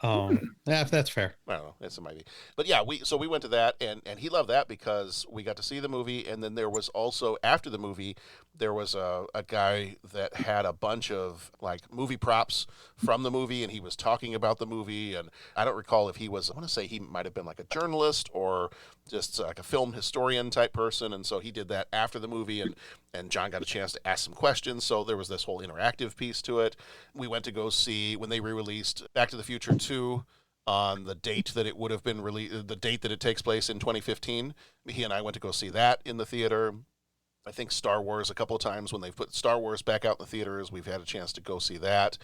Oh, yeah, that's fair. I don't know. It might be. But yeah, we went to that, and he loved that because we got to see the movie, and then there was also, after the movie, there was a guy that had a bunch of like movie props from the movie, and he was talking about the movie, and I don't recall if he was, I want to say he might have been like a journalist or just like a film historian type person, and so he did that after the movie, and John got a chance to ask some questions, so there was this whole interactive piece to it. We went to go see, when they re-released Back to the Future 2 on the date that it would have been released, the date that it takes place in 2015. He and I went to go see that in the theater. I think Star Wars a couple of times when they've put Star Wars back out in the theaters, we've had a chance to go see that.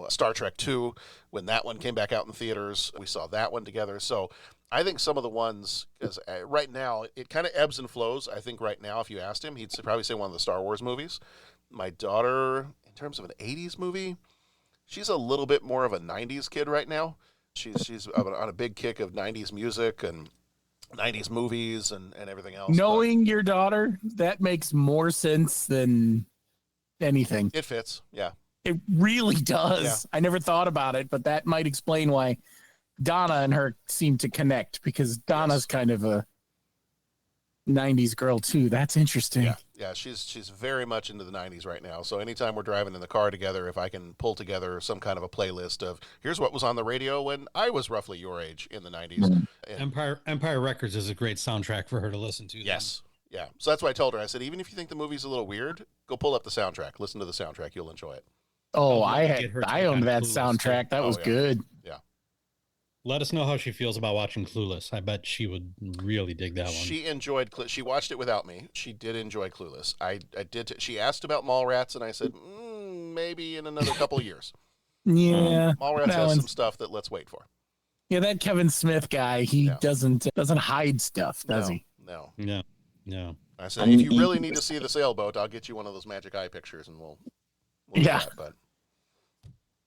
Star Trek 2, when that one came back out in theaters, we saw that one together. So I think some of the ones, because right now, it kind of ebbs and flows. I think right now, if you asked him, he'd probably say one of the Star Wars movies. My daughter, in terms of an 80s movie, she's a little bit more of a 90s kid right now. She's on a big kick of 90s music and 90s movies and everything else. Knowing your daughter, that makes more sense than anything. It fits, yeah. It really does. Yeah. I never thought about it, but that might explain why Donna and her seem to connect, because Donna's kind of a 90s girl too. That's interesting. Yeah, she's very much into the 90s right now. So anytime we're driving in the car together, if I can pull together some kind of a playlist of here's what was on the radio when I was roughly your age in the 90s. Mm-hmm. Empire Records is a great soundtrack for her to listen to. Yes. Yeah. So that's why I told her, I said, even if you think the movie's a little weird, go pull up the soundtrack. Listen to the soundtrack. You'll enjoy it. Oh, I owned that soundtrack. That was good. Yeah. Let us know how she feels about watching Clueless. I bet she would really dig that one. She enjoyed. She watched it without me. She did enjoy Clueless. I did. She asked about Mallrats, and I said maybe in another couple of years. Yeah, Mallrats has some stuff that let's wait for. Yeah, that Kevin Smith guy. He doesn't hide stuff, does he? No. No. I said, if you really need to see the sailboat, I'll get you one of those magic eye pictures, and we'll do that, but.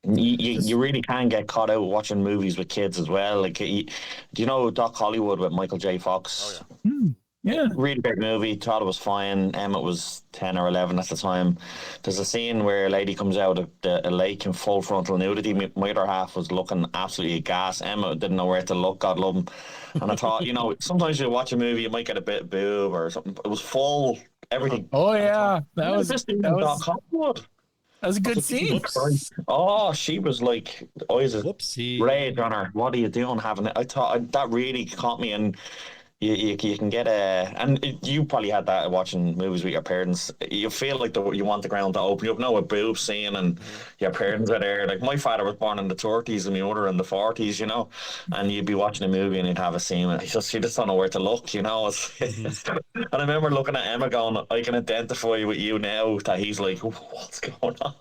You really can get caught out watching movies with kids as well. Like, do you know Doc Hollywood with Michael J. Fox? Oh, yeah. Yeah. Really great movie. Thought it was fine. Emmett was 10 or 11 at the time. There's a scene where a lady comes out of a lake in full frontal nudity. My other half was looking absolutely aghast. Emmett didn't know where to look. God love him. And I thought, sometimes you watch a movie, you might get a bit of boob or something. It was full, everything. Oh, yeah. That was Doc Hollywood. That was a good scene. Oh, she was like, eyes of Whoopsie. Red on her. What are you doing having it? I thought that really caught me, and you can get you probably had that watching movies with your parents. You feel like you want the ground to open. You know, a boob scene, and your parents are there. Like, my father was born in the 30s and my mother in the 40s, and you'd be watching a movie and you'd have a scene. And you just don't know where to look, And I remember looking at Emma going, I can identify with you now that he's like, what's going on?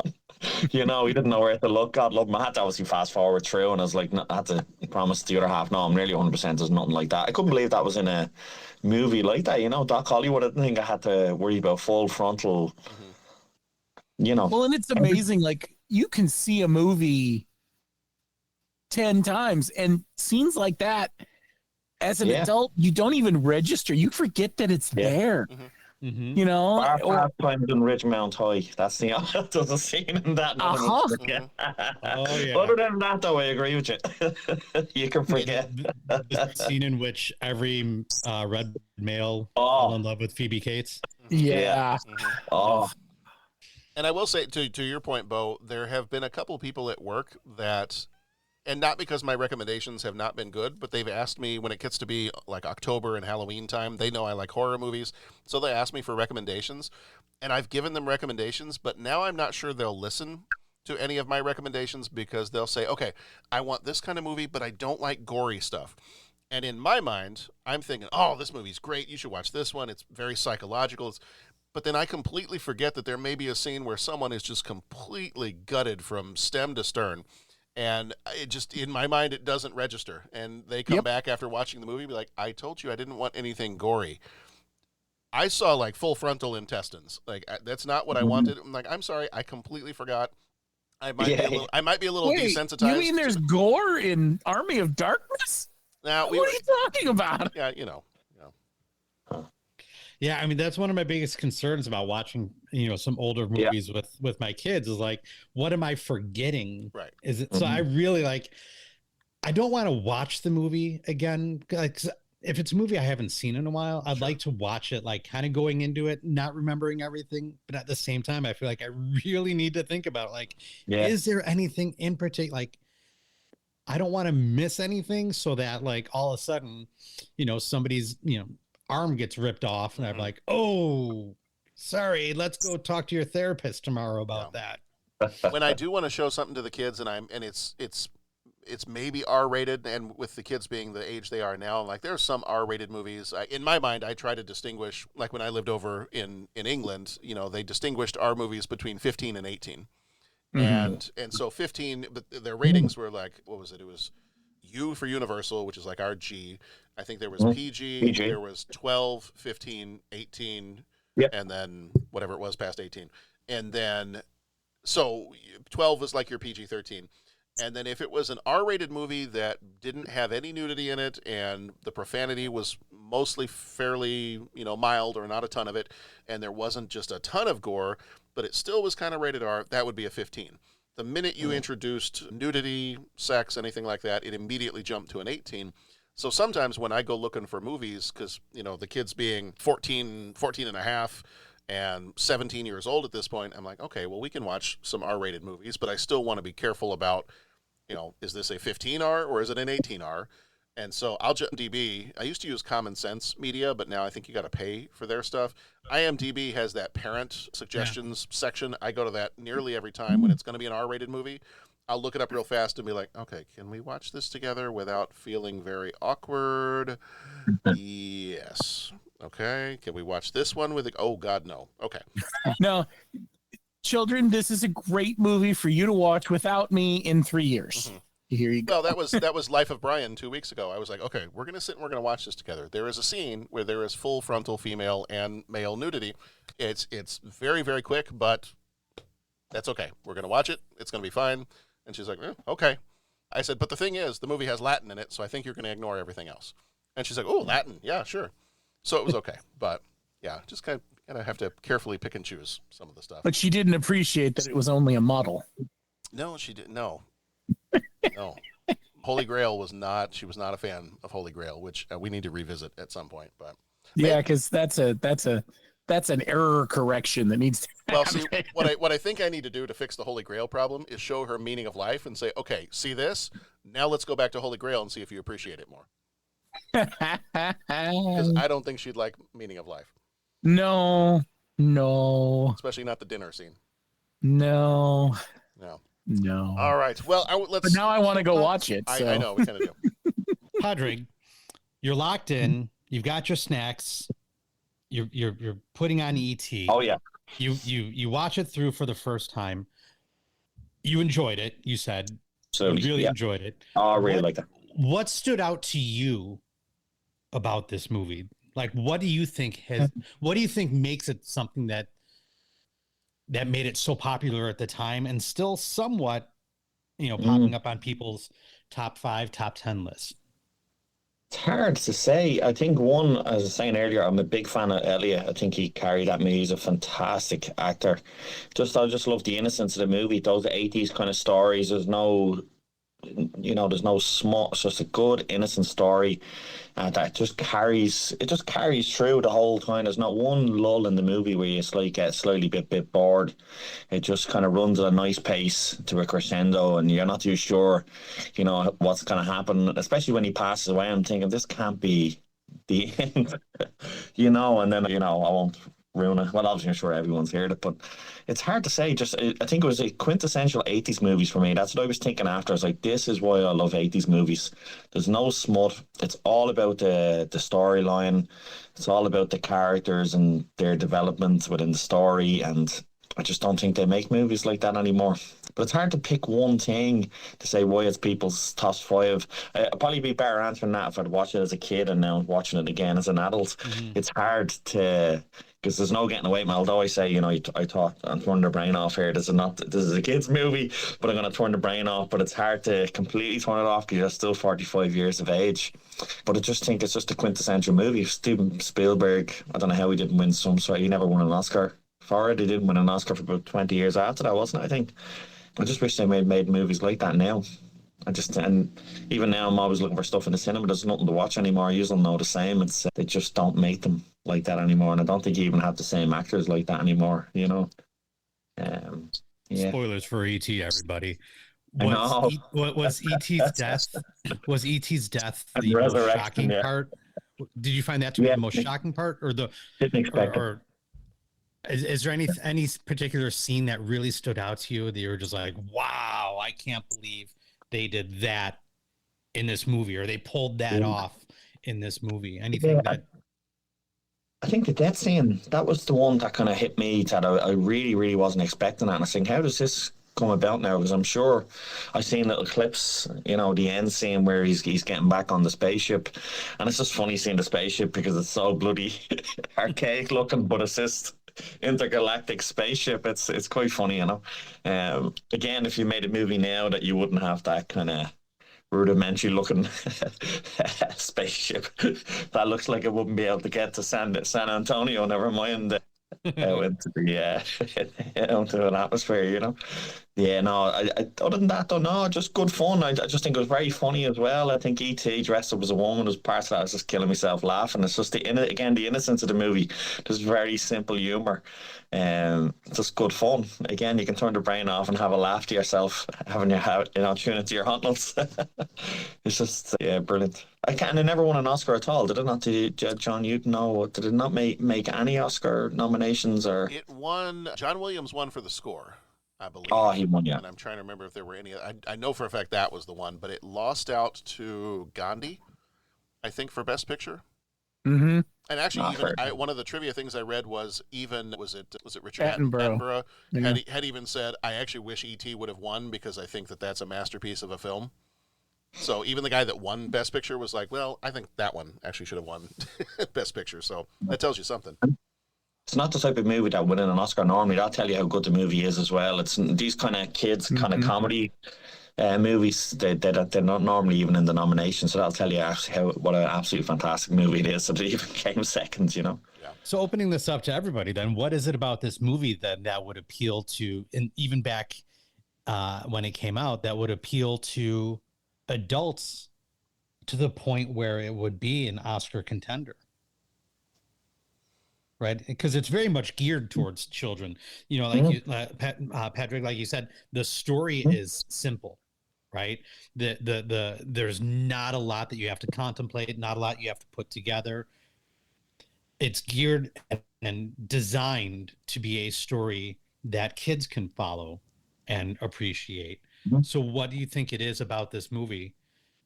He didn't know where to look. God love him. I had to obviously fast forward through, and I was like, I had to promise the other half, no, I'm nearly 100% there's nothing like that. I couldn't believe that was in a movie like that, Doc Hollywood. I didn't think I had to worry about full frontal, Well, and it's amazing, like, you can see a movie 10 times. And scenes like that, as an Yeah. adult, you don't even register. You forget that it's Yeah. there, Mhm. you know? Bar Or, times in Ridgemount High. That's the there's a scene in that. None of us Uh-huh. forget. Oh, yeah. Other than that, though, I agree with you. You can forget. The scene in which every red male Oh. fell in love with Phoebe Cates. yeah. Oh, And I will say, to your point, Bo, there have been a couple people at work that, and not because my recommendations have not been good, but they've asked me when it gets to be like October and Halloween time, they know I like horror movies, so they ask me for recommendations, and I've given them recommendations, but now I'm not sure they'll listen to any of my recommendations because they'll say, okay, I want this kind of movie, but I don't like gory stuff. And in my mind, I'm thinking, oh, this movie's great. You should watch this one. It's very psychological. But then I completely forget that there may be a scene where someone is just completely gutted from stem to stern. And it just, in my mind, it doesn't register. And they come Yep. back after watching the movie and be like, I told you I didn't want anything gory. I saw like full frontal intestines. Like, that's not what I wanted. I'm like, I'm sorry, I completely forgot. I might be a little Wait, desensitized. you mean there's gore in Army of Darkness? now What are you talking about? yeah, you know. Yeah, I mean that's one of my biggest concerns about watching, some older movies with my kids is like, what am I forgetting? Right. Is it so I really I don't want to watch the movie again. Like, 'cause if it's a movie I haven't seen in a while, I'd like to watch it like kind of going into it, not remembering everything, but at the same time, I feel like I really need to think about like, is there anything in particular? Like, I don't want to miss anything so that like all of a sudden, somebody's arm gets ripped off, and I'm like, oh, sorry, let's go talk to your therapist tomorrow about that. When I do want to show something to the kids, and it's maybe R-rated, and with the kids being the age they are now, like there's some R-rated movies. In my mind, I try to distinguish. Like when I lived over in England, they distinguished R movies between 15 and 18, and so 15, but their ratings were like, what was it? It was U for Universal, which is like our G. I think there was PG, there was 12, 15, 18, and then whatever it was past 18. And then, so 12 was like your PG-13. And then if it was an R-rated movie that didn't have any nudity in it and the profanity was mostly fairly, mild or not a ton of it, and there wasn't just a ton of gore, but it still was kind of rated R, that would be a 15. The minute you introduced nudity, sex, anything like that, it immediately jumped to an 18. So sometimes when I go looking for movies, because, the kids being 14 and a half and 17 years old at this point, I'm like, okay, well, we can watch some R-rated movies, but I still want to be careful about, is this a 15R or is it an 18R? And so I'll just IMDb. I used to use Common Sense Media, but now I think you got to pay for their stuff. IMDb has that parent suggestions section. I go to that nearly every time when it's going to be an R-rated movie. I'll look it up real fast and be like, okay, can we watch this together without feeling very awkward? Yes. Okay. Can we watch this one with oh God, no. Okay. No, children, this is a great movie for you to watch without me in 3 years. Here you go. Well, that was Life of Brian 2 weeks ago. I was like, okay, we're going to sit and we're going to watch this together. There is a scene where there is full frontal female and male nudity. It's very, very quick, but that's okay. We're going to watch it. It's going to be fine. And she's like, okay. I said, but the thing is, the movie has Latin in it, so I think you're going to ignore everything else. And she's like, oh, Latin. Yeah, sure. So it was okay. But yeah, just kind of have to carefully pick and choose some of the stuff. But she didn't appreciate that it was only a model. No, she didn't. No. No. Holy Grail was not, she was not a fan of Holy Grail, which we need to revisit at some point. But yeah, because that's an error correction that needs to well, see, what I think I need to do to fix the Holy Grail problem is show her Meaning of Life and say, okay, see this? Now let's go back to Holy Grail and see if you appreciate it more. Because I don't think she'd like Meaning of Life. No. Especially not the dinner scene. No. All right. Well, let's. But now I want to go watch it. So. I know we kind of do. Padraig, you're locked in. You've got your snacks. You're putting on ET. Oh yeah. You watch it through for the first time. You enjoyed it. You said So you really enjoyed it. Oh, I really like that. What stood out to you about this movie? Like, what do you think makes it something that made it so popular at the time and still somewhat, popping up on people's top 5, top 10 list? It's hard to say. I think one, as I was saying earlier, I'm a big fan of Elliot. I think he carried that movie. He's a fantastic actor. I just love the innocence of the movie. Those 80s kind of stories. There's no small. It's just a good innocent story that just carries through the whole time. There's not one lull in the movie where you get slightly bit bored. It just kind of runs at a nice pace to a crescendo, and you're not too sure, what's going to happen. Especially when he passes away, I'm thinking this can't be the end, And then I won't ruin it. Well, obviously, I'm sure everyone's heard it, but it's hard to say. I think it was a quintessential 80s movies for me. That's what I was thinking after. I was like, this is why I love 80s movies. There's no smut. It's all about the storyline. It's all about the characters and their development within the story. And I just don't think they make movies like that anymore. But it's hard to pick one thing to say why it's people's top 5. I'd probably be better answering that if I'd watched it as a kid and now watching it again as an adult. Mm-hmm. It's hard to, because there's no getting away from it. Although I say, I thought I'm turning the brain off here. This is a kid's movie, but I'm going to turn the brain off. But it's hard to completely turn it off because you're still 45 years of age. But I just think it's just a quintessential movie. Steven Spielberg, I don't know how he didn't win some, so he never won an Oscar for it. He didn't win an Oscar for about 20 years after that, wasn't it? I think. I just wish they made movies like that now. And even now I'm always looking for stuff in the cinema. There's nothing to watch anymore. You know the same. It's they just don't make them like that anymore, and I don't think you even have the same actors like that anymore. Yeah. Spoilers for ET, everybody. I know. Was ET's death? Was ET's death the most shocking part? Did you find that to be the most shocking part, or the? Didn't expect it. Is there any particular scene that really stood out to you that you were just like, wow, I can't believe they did that in this movie, or they pulled that off in this movie? Anything that? I think the death scene, that was the one that kind of hit me that I really, really wasn't expecting that. And I was thinking, how does this come about now? Because I'm sure I've seen little clips, the end scene where he's getting back on the spaceship. And it's just funny seeing the spaceship because it's so bloody archaic looking, but it's just intergalactic spaceship. It's quite funny, again, if you made a movie now that you wouldn't have that kind of rudimentary looking spaceship that looks like it wouldn't be able to get to San Antonio, never mind into the into an atmosphere, other than that, though, no, just good fun. I just think it was very funny as well. I think E.T. dressed up as a woman was part of that. I was just killing myself laughing. It's just the innocence of the movie. Just very simple humor. Just good fun. Again, you can turn the brain off and have a laugh to yourself, tune into your huntles. It's just brilliant. And it never won an Oscar at all, did it not? John, you'd know. Did it not make any Oscar nominations? Or it won? John Williams won for the score, I believe. Oh, he won, yeah. And I'm trying to remember if there were any. I know for a fact that was the one, but it lost out to Gandhi, I think, for Best Picture. Mm-hmm. And actually, one of the trivia things I read was was it Richard Attenborough had even said, I actually wish E.T. would have won because I think that's a masterpiece of a film. So even the guy that won Best Picture was like, well, I think that one actually should have won Best Picture. So that tells you something. It's not the type of movie that would win an Oscar normally. That'll tell you how good the movie is as well. It's these kind of kids, kind of comedy movies. They're not normally even in the nomination. So that'll tell you what an absolutely fantastic movie it is. So they even came second, Yeah. So opening this up to everybody, then, what is it about this movie that would appeal to, and even back when it came out, that would appeal to adults to the point where it would be an Oscar contender? Right, because it's very much geared towards children. Patrick, like you said, the story is simple, right? There's not a lot that you have to contemplate, not a lot you have to put together. It's geared and designed to be a story that kids can follow and appreciate. Mm-hmm. So, what do you think it is about this movie?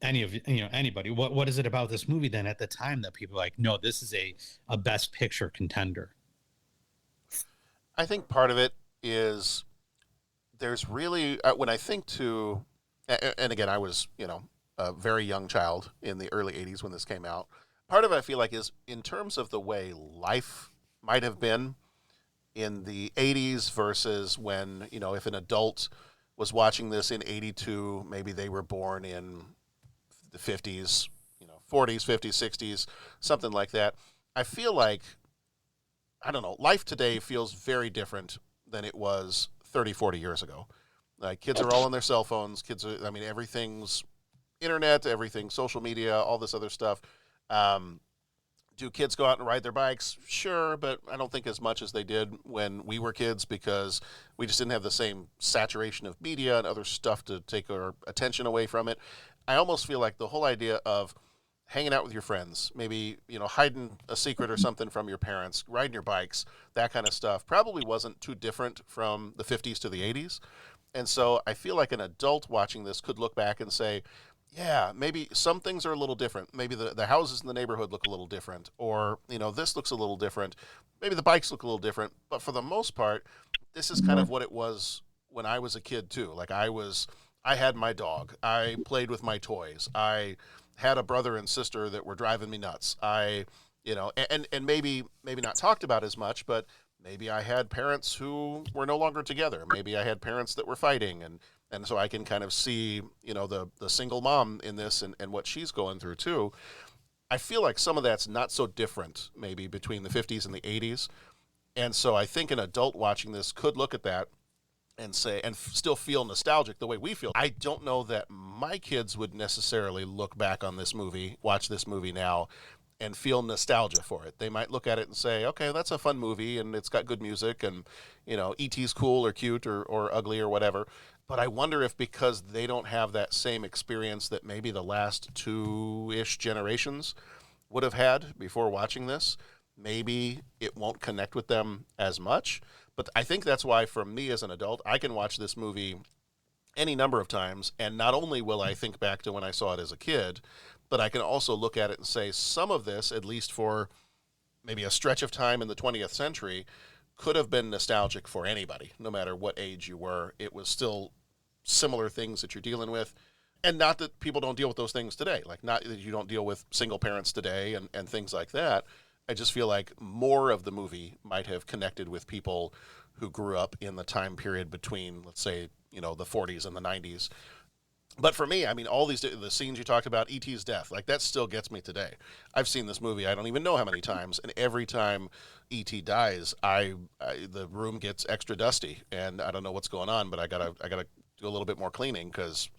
Anybody, what is it about this movie then at the time that people are like, no, this is a Best Picture contender? I think part of it is there's really, when I think to, and again, I was, a very young child in the early 80s when this came out. Part of it I feel like is in terms of the way life might have been in the 80s versus when, if an adult was watching this in 82, maybe they were born in the 50s, 40s, 50s, 60s, something like that. I feel like, I don't know, life today feels very different than it was 30, 40 years ago. Like, kids are all on their cell phones. Everything's internet, everything's social media, all this other stuff. Do kids go out and ride their bikes? Sure, but I don't think as much as they did when we were kids, because we just didn't have the same saturation of media and other stuff to take our attention away from it. I almost feel like the whole idea of hanging out with your friends, maybe, hiding a secret or something from your parents, riding your bikes, that kind of stuff, probably wasn't too different from the 50s to the 80s. And so I feel like an adult watching this could look back and say, yeah, maybe some things are a little different. Maybe the houses in the neighborhood look a little different, or, this looks a little different. Maybe the bikes look a little different. But for the most part, this is kind of what it was when I was a kid too. Like, I had my dog. I played with my toys. I had a brother and sister that were driving me nuts. And maybe not talked about as much, but maybe I had parents who were no longer together. Maybe I had parents that were fighting, and so I can kind of see, the single mom in this and what she's going through too. I feel like some of that's not so different maybe between the 50s and the 80s. And so I think an adult watching this could look at that and say, and still feel nostalgic the way we feel. I don't know that my kids would necessarily look back on this movie, watch this movie now, and feel nostalgia for it. They might look at it and say, okay, that's a fun movie, and it's got good music, and, E.T.'s cool or cute or ugly or whatever. But I wonder if, because they don't have that same experience that maybe the last two-ish generations would have had before watching this, maybe it won't connect with them as much. But I think that's why, for me as an adult, I can watch this movie any number of times, and not only will I think back to when I saw it as a kid, but I can also look at it and say some of this, at least for maybe a stretch of time in the 20th century, could have been nostalgic for anybody, no matter what age you were. It was still similar things that you're dealing with. And not that people don't deal with those things today, like not that you don't deal with single parents today and things like that. I just feel like more of the movie might have connected with people who grew up in the time period between, let's say, the 40s and the 90s. But for me, all the scenes you talked about, E.T.'s death, like, that still gets me today. I've seen this movie, I don't even know how many times, and every time E.T. dies, the room gets extra dusty, and I don't know what's going on, but I gotta do a little bit more cleaning because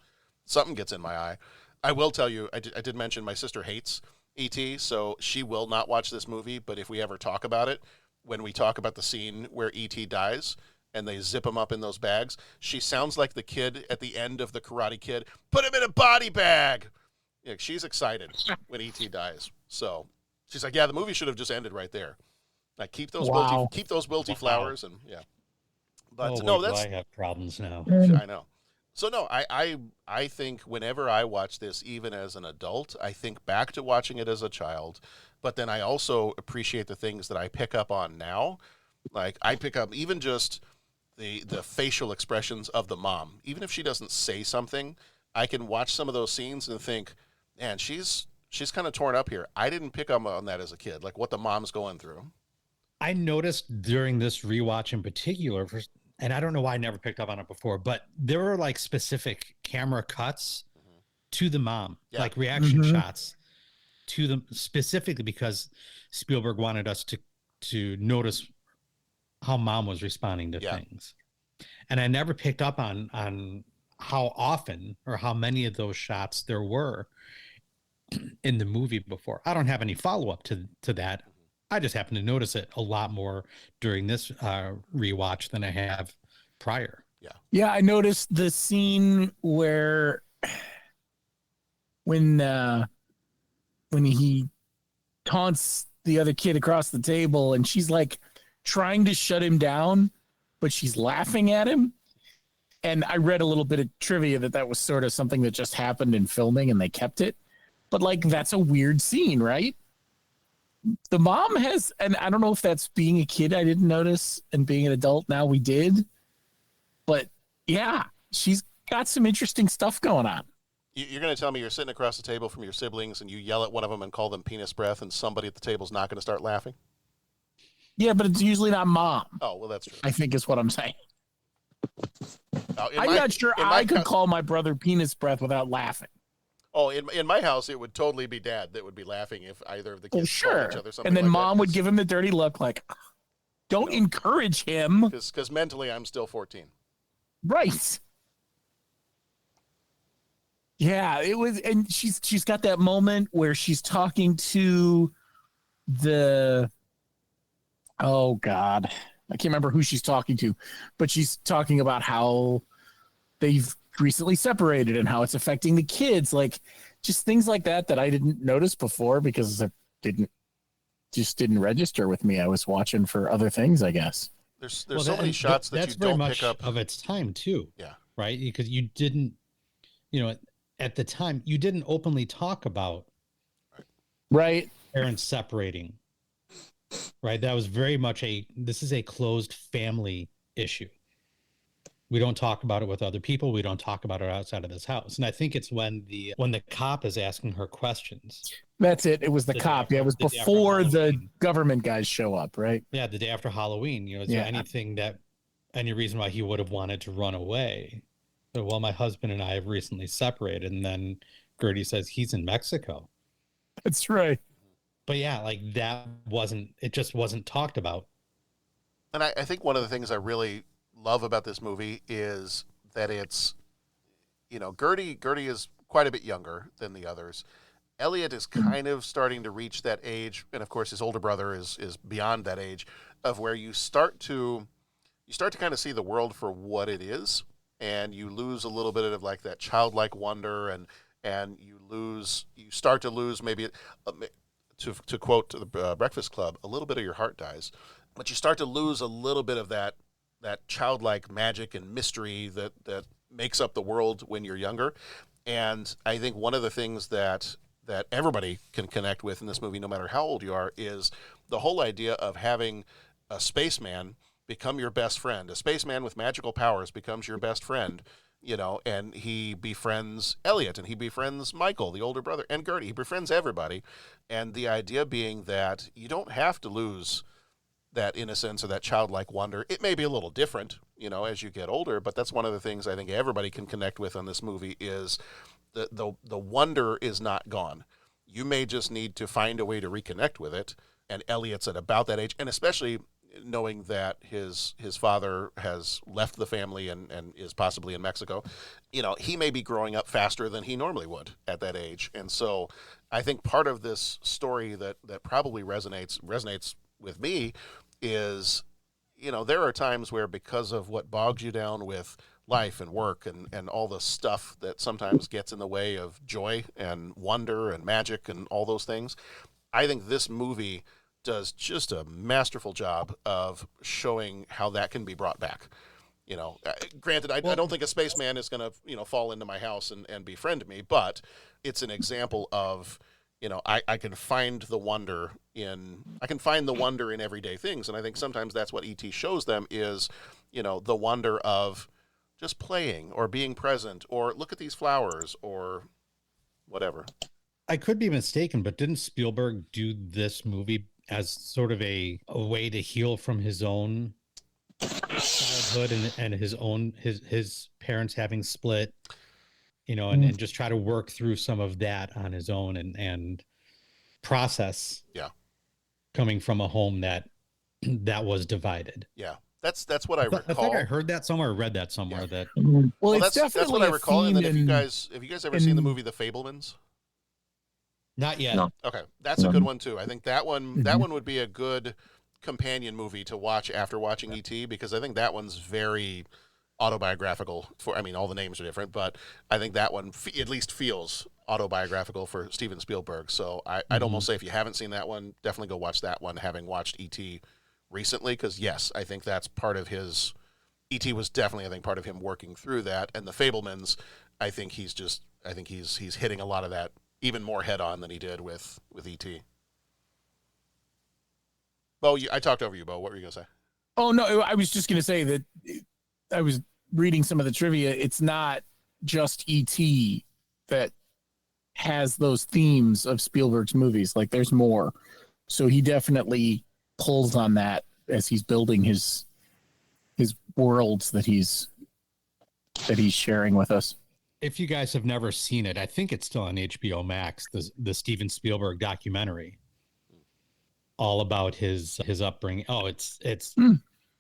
something gets in my eye. I will tell you, I did mention my sister hates E.T., so she will not watch this movie, but if we ever talk about it, when we talk about the scene where E.T. dies and they zip him up in those bags, she sounds like the kid at the end of The Karate Kid. Put him in a body bag! Yeah, she's excited when E.T. dies. So she's like, yeah, the movie should have just ended right there. Like, keep those wilty flowers, and yeah. But I have problems now. I know. So no, I think whenever I watch this, even as an adult, I think back to watching it as a child, but then I also appreciate the things that I pick up on now. Like, I pick up even just the facial expressions of the mom. Even if she doesn't say something, I can watch some of those scenes and think, man, she's kind of torn up here. I didn't pick up on that as a kid, like what the mom's going through. I noticed during this rewatch in particular, and I don't know why I never picked up on it before, but there were like specific camera cuts to the mom, like reaction shots to them, specifically because Spielberg wanted us to notice how mom was responding to things. And I never picked up on how often or how many of those shots there were in the movie before. I don't have any follow-up to that. I just happened to notice it a lot more during this rewatch than I have prior. Yeah, I noticed the scene where when he taunts the other kid across the table and she's like trying to shut him down, but she's laughing at him. And I read a little bit of trivia that was sort of something that just happened in filming and they kept it. But like, that's a weird scene, right? The mom has, and I don't know if that's being a kid I didn't notice, and being an adult now we did. But yeah, she's got some interesting stuff going on. You're going to tell me you're sitting across the table from your siblings and you yell at one of them and call them penis breath, and somebody at the table's not going to start laughing? Yeah, but it's usually not mom. Oh, well, that's true. I think is what I'm saying. I'm not sure I could call my brother penis breath without laughing. Oh, in my house, it would totally be Dad that would be laughing if either of the kids called each other something. And then like Mom that, would give him the dirty look, like, "Don't encourage him." because mentally I'm still 14. Right. Yeah, it was, and she's got that moment where she's talking to the, oh God, I can't remember who she's talking to, but she's talking about how they've recently separated and how it's affecting the kids, like just things like that I didn't notice before because it didn't register with me. I was watching for other things, I guess. There's so many shots that you don't pick up of its time too. Yeah. Right, because you didn't, at the time you didn't openly talk about right parents separating. Right, that was very much this is a closed family issue. We don't talk about it with other people. We don't talk about it outside of this house. And I think it's when the cop is asking her questions. That's it. It was the cop. Yeah, it was before the government guys show up, right? Yeah, the day after Halloween. Is there any reason why he would have wanted to run away? So, well, my husband and I have recently separated. And then Gertie says he's in Mexico. That's right. But yeah, like it just wasn't talked about. And I think one of the things I really love about this movie is that it's, Gertie is quite a bit younger than the others. Elliot is kind of starting to reach that age, and of course his older brother is beyond that age, of where you start to kind of see the world for what it is, and you lose a little bit of like that childlike wonder, and you start to lose maybe, to quote the Breakfast Club, a little bit of your heart dies, but you start to lose a little bit of that childlike magic and mystery that makes up the world when you're younger. And I think one of the things that everybody can connect with in this movie, no matter how old you are, is the whole idea of having a spaceman become your best friend. A spaceman with magical powers becomes your best friend, and he befriends Elliot, and he befriends Michael, the older brother, and Gertie. He befriends everybody. And the idea being that you don't have to lose that innocence or that childlike wonder. It may be a little different, as you get older, but that's one of the things I think everybody can connect with on this movie is the wonder is not gone. You may just need to find a way to reconnect with it. And Elliot's at about that age, and especially knowing that his father has left the family and is possibly in Mexico, he may be growing up faster than he normally would at that age. And so I think part of this story that probably resonates with me is, there are times where because of what bogs you down with life and work and all the stuff that sometimes gets in the way of joy and wonder and magic and all those things, I think this movie does just a masterful job of showing how that can be brought back. Granted, I don't think a spaceman is going to, fall into my house and befriend me, but it's an example of, I can find the wonder in everyday things. And I think sometimes that's what E.T. shows them is, the wonder of just playing or being present or look at these flowers or whatever. I could be mistaken, but didn't Spielberg do this movie as sort of a way to heal from his own childhood and his parents having split, and just try to work through some of that on his own and process coming from a home that was divided. Yeah. That's what I recall. I think I heard that somewhere or read that somewhere that well that's what I recall. And then have you guys ever seen the movie The Fabelmans? Not yet. No. Okay, that's a good one too. I think that one would be a good companion movie to watch after watching E.T. because I think that one's very autobiographical. All the names are different, but I think that one at least feels autobiographical for Steven Spielberg. So I'd almost say if you haven't seen that one, definitely go watch that one. Having watched E.T. recently, because yes, I think that's part of his. E.T. was definitely part of him working through that, and The Fabelmans, I think he's hitting a lot of that even more head on than he did with E.T. Bo, I talked over you, Bo. What were you going to say? Oh, no, I was just going to say that I was reading some of the trivia. It's not just E.T. that has those themes of Spielberg's movies. Like, there's more. So he definitely pulls on that as he's building his worlds that he's sharing with us. If you guys have never seen it, I think it's still on HBO Max. The Steven Spielberg documentary, all about his upbringing. Oh, it's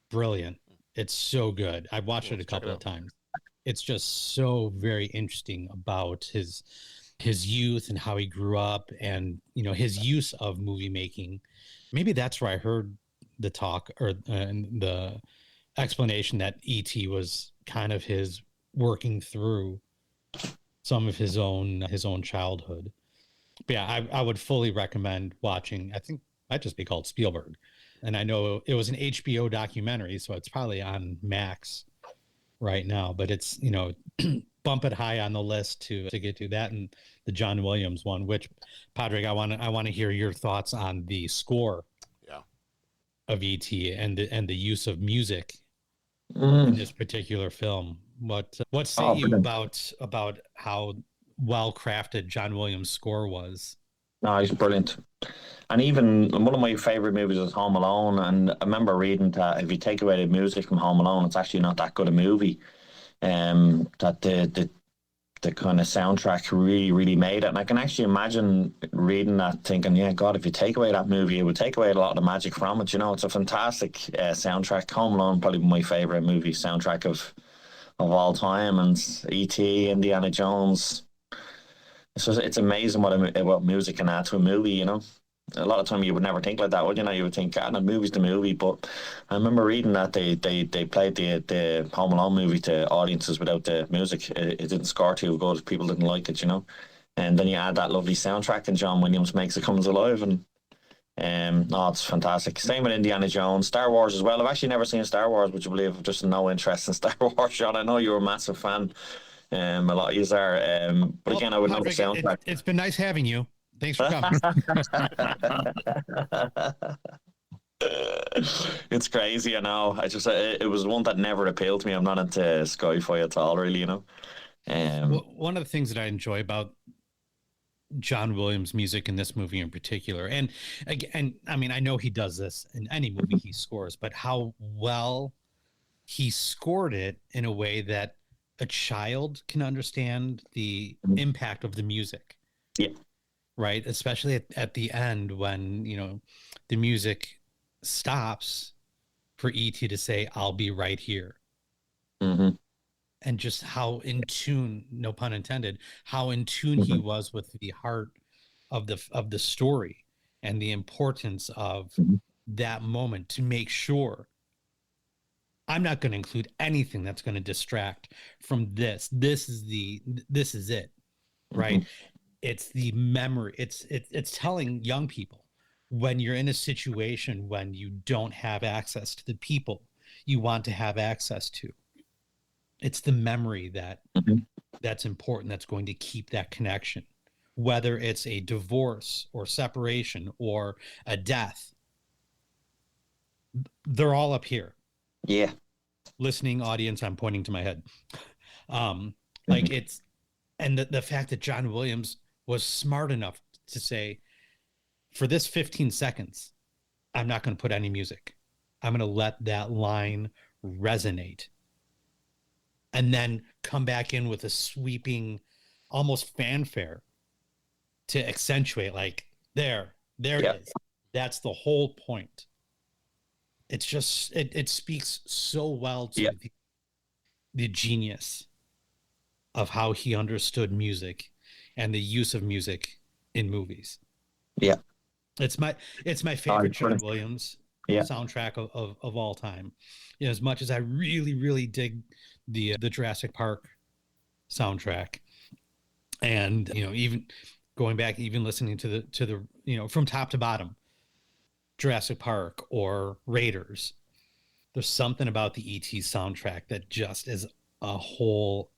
brilliant. It's so good. I've watched it a couple of times. It's just so very interesting about his youth and how he grew up, and his use of movie making. Maybe that's where I heard the talk or the explanation that E.T. was kind of his working through some of his own childhood. But yeah, I would fully recommend watching. I think might just be called Spielberg, and I know it was an HBO documentary, so it's probably on Max right now. But it's bump it high on the list to get to that, and the John Williams one. Which, Padraig, I want to hear your thoughts on the score. Yeah. Of ET and the use of music in this particular film. What say you about how well crafted John Williams' score was? No, he's brilliant. And even one of my favorite movies is Home Alone. And I remember reading that if you take away the music from Home Alone, it's actually not that good a movie. That the kind of soundtrack really, really made it. And I can actually imagine reading that thinking, yeah, God, if you take away that movie, it would take away a lot of the magic from it. It's a fantastic soundtrack. Home Alone, probably my favorite movie soundtrack of all time. And E.T., Indiana Jones. It's amazing what music can add to a movie, A lot of time you would never think like that, would you? You would think, the movie's the movie. But I remember reading that they played the Home Alone movie to audiences without the music. It didn't score too good. People didn't like it, And then you add that lovely soundtrack, and John Williams makes it comes alive. And it's fantastic. Same with Indiana Jones, Star Wars as well. I've actually never seen Star Wars, would you believe? I've just no interest in Star Wars, John. I know you're a massive fan. A lot of you are. But again, I would know the soundtrack. It's been nice having you. Thanks for coming. It's crazy, I know. It was one that never appealed to me. I'm not into sci-fi at all, really, One of the things that I enjoy about John Williams' music in this movie in particular, and again, I mean, I know he does this in any movie he scores, but how well he scored it in a way that a child can understand the impact of the music. Yeah. Right. Especially at the end when, the music stops for E.T. to say, "I'll be right here." Mm-hmm. And just how in tune, no pun intended, how in tune he was with the heart of the story and the importance of that moment to make sure I'm not going to include anything that's going to distract from this. This is it, right? It's the memory. It's telling young people when you're in a situation when you don't have access to the people you want to have access to. It's the memory that's important. That's going to keep that connection, whether it's a divorce or separation or a death. They're all up here. Yeah. Listening audience, I'm pointing to my head. Like it's, and the fact that John Williams was smart enough to say, for this 15 seconds, I'm not going to put any music. I'm going to let that line resonate. And then come back in with a sweeping, almost fanfare to accentuate, like, there it is. That's the whole point. It's just, it speaks so well to the genius of how he understood music and the use of music in movies. Yeah. It's my favorite John Williams soundtrack of all time. As much as I really, really dig the Jurassic Park soundtrack, and even going back, even listening to the from top to bottom, Jurassic Park or Raiders, there's something about the E.T. soundtrack that just is a whole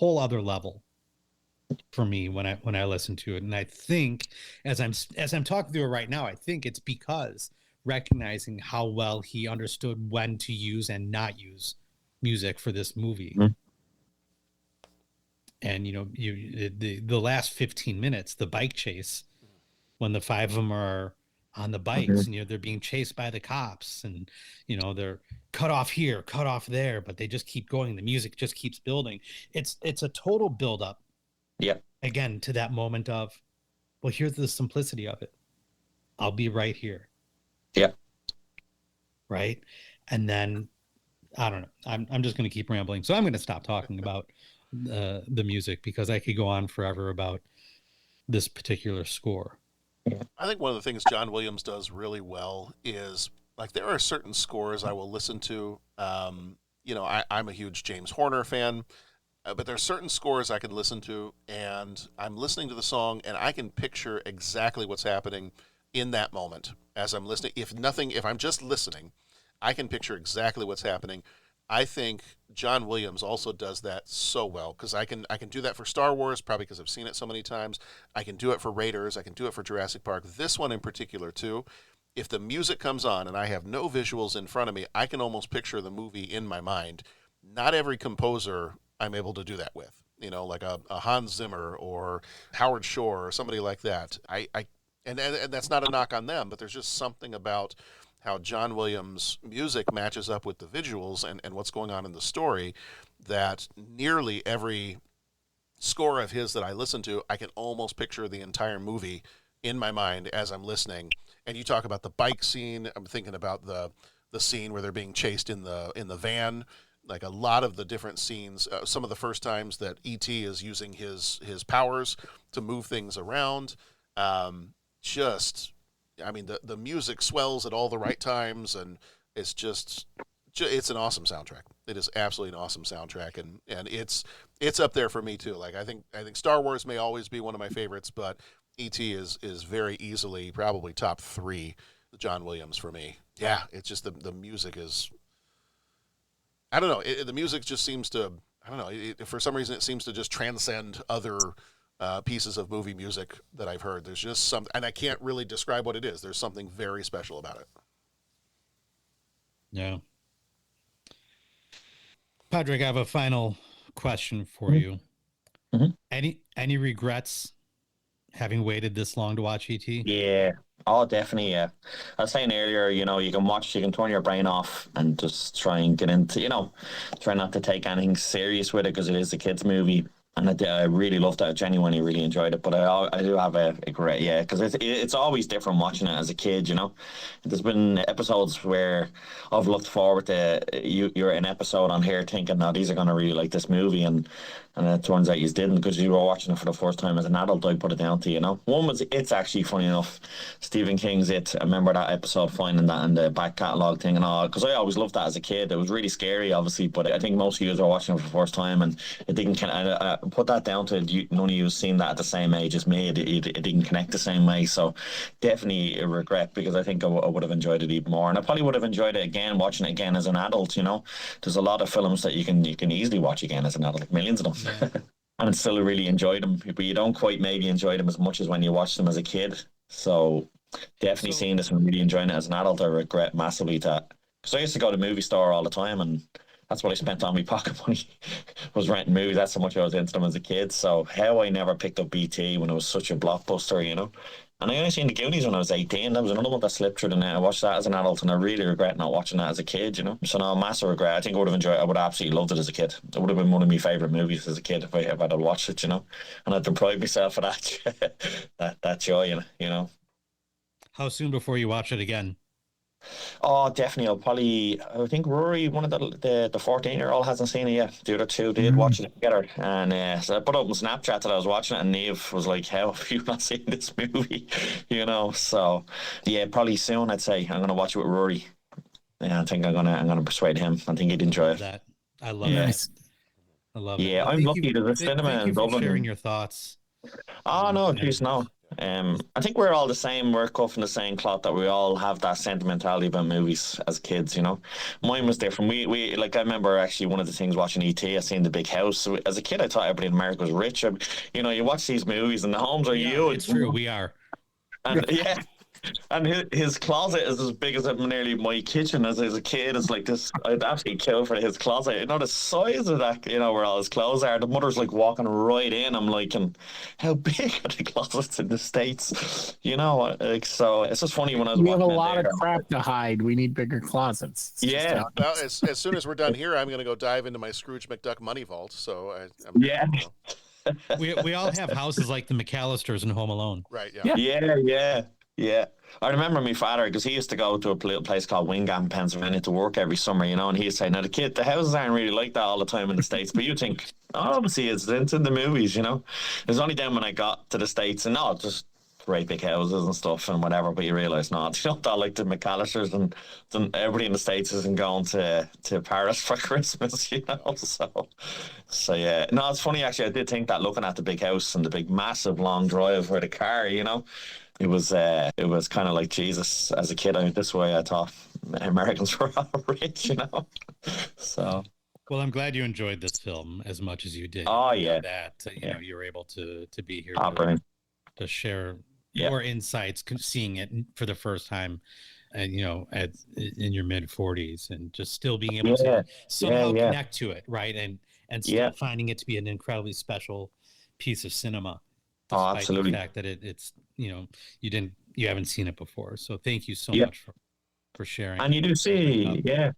other level for me when I listen to it. And I think as I'm talking through it right now, I think it's because recognizing how well he understood when to use and not use music for this movie. Mm-hmm. And the last 15 minutes, the bike chase, when the five of them are on the bikes, and they're being chased by the cops, and they're cut off here, cut off there, but they just keep going. The music just keeps building. It's a total build up. Yeah. Again, to that moment of, well, here's the simplicity of it. I'll be right here. Yeah. Right. And then I don't know. I'm just going to keep rambling. So I'm going to stop talking about the music, because I could go on forever about this particular score. I think one of the things John Williams does really well is, like, there are certain scores I will listen to. I'm a huge James Horner fan, but there are certain scores I can listen to, and I'm listening to the song, and I can picture exactly what's happening in that moment as I'm listening. If I'm just listening, I can picture exactly what's happening. I think John Williams also does that so well, because I can do that for Star Wars, probably because I've seen it so many times. I can do it for Raiders. I can do it for Jurassic Park. This one in particular, too. If the music comes on and I have no visuals in front of me, I can almost picture the movie in my mind. Not every composer I'm able to do that with, like a Hans Zimmer or Howard Shore or somebody like that. And that's not a knock on them, but there's just something about how John Williams' music matches up with the visuals and what's going on in the story, that nearly every score of his that I listen to, I can almost picture the entire movie in my mind as I'm listening. And you talk about the bike scene, I'm thinking about the scene where they're being chased in the van. Like, a lot of the different scenes, some of the first times that E.T. is using his powers to move things around, the music swells at all the right times, and it's it's an awesome soundtrack. It is absolutely an awesome soundtrack, and it's up there for me too. Like, I think Star Wars may always be one of my favorites, but E.T. is very easily probably top 3 John Williams for me. Yeah, it's just the music is, I don't know, the music just seems to, I don't know, for some reason it seems to just transcend other pieces of movie music that I've heard. There's just something, and I can't really describe what it is. There's something very special about it. Yeah. Patrick, I have a final question for you. Mm-hmm. Any regrets having waited this long to watch E.T.? Yeah. Oh, definitely, yeah. I was saying earlier, you can turn your brain off and just try and get into, try not to take anything serious with it, because it is a kid's movie. And I really loved it. I genuinely really enjoyed it. But I do have a great, because it's always different watching it as a kid, There's been episodes where I've looked forward to you're an episode on here thinking, no, these are going to really like this movie. And it turns out you didn't, because you were watching it for the first time as an adult. I put it down to, One was, it's actually funny enough, Stephen King's It. I remember that episode, finding that in the back catalogue thing and all, because I always loved that as a kid. It was really scary, obviously, but I think most of you are watching it for the first time, and it didn't kind of put that down to none of you seen that at the same age as me. It didn't connect the same way, so definitely a regret, because I think I would have enjoyed it even more, and I probably would have enjoyed it again, watching it again as an adult. There's a lot of films that you can easily watch again as an adult, millions of them. And still really enjoy them, but you don't quite maybe enjoy them as much as when you watch them as a kid. So definitely seeing this and really enjoying it as an adult, I regret massively that, because I used to go to the movie store all the time, and that's what I spent on my pocket money was renting movies. That's how much I was into them as a kid. So how I never picked up BT when it was such a blockbuster, And I only seen the Goonies when I was 18. That was another one that slipped through the net. I watched that as an adult, and I really regret not watching that as a kid, So no, massive regret. I think I would have enjoyed it. I would have absolutely loved it as a kid. It would have been one of my favourite movies as a kid if I had watched it, And I'd deprived myself of that joy, How soon before you watch it again? Oh, definitely. I think Rory, one of the 14-year-old, hasn't seen it yet. The other two did watch it together. And so I put up on Snapchat that I was watching it, and Neve was like, how have you not seen this movie? So yeah, probably soon, I'd say. I'm going to watch it with Rory. Yeah, I think I'm gonna persuade him. I think he'd enjoy it. That I love it. I love it. Yeah, I'm lucky. There's a cinema in Dublin. Sharing your thoughts. Oh no, please no. I think we're all the same. We're cut from the same cloth, that we all have that sentimentality about movies as kids. Mine was different. We like, I remember actually one of the things watching E.T. I seen the big house. So as a kid, I thought everybody in America was rich. You watch these movies and the homes are huge. It's true, we are. And yeah, And his closet is as big as nearly my kitchen as a kid. It's like this. I'd absolutely kill for his closet. You know, the size of that, you know, where all his clothes are. The mother's like walking right in. I'm like, and how big are the closets in the States? You know, like, so it's just funny when I was We have a watching it lot of there. crap to hide. We need bigger closets. It's just Yeah. how- Well, as soon as we're done here, I'm going to go dive into my Scrooge McDuck money vault. So Yeah. you know, We all have houses like the McAllisters in Home Alone. right. Yeah. Yeah. I remember my father, because he used to go to a place called Wingham, Pennsylvania to work every summer, you know, and he'd say, now the houses aren't really like that all the time in the States, but you think, oh, obviously it's in the movies, you know. It was only then when I got to the States, and just great big houses and stuff and whatever, but you realise not, you know, that like the McAllisters and everybody in the States isn't going to Paris for Christmas, you know. So yeah, no, it's funny actually. I did think that looking at the big house and the big massive long drive with the car, you know, it was kind of like Jesus as a kid. I mean, this way I thought Americans were all rich, you know. So Well, I'm glad you enjoyed this film as much as you did. Oh, You know, yeah. that you know you were able to be here brilliant. to share Yeah. your insights, seeing it for the first time, and you know, in your mid 40s, and just still being able Yeah. to somehow Yeah. connect to it, right? And still Yeah. finding it to be an incredibly special piece of cinema, Oh, despite absolutely. the fact that it's you know you haven't seen it before. So thank you so Yeah. much for sharing. And you do see, yeah.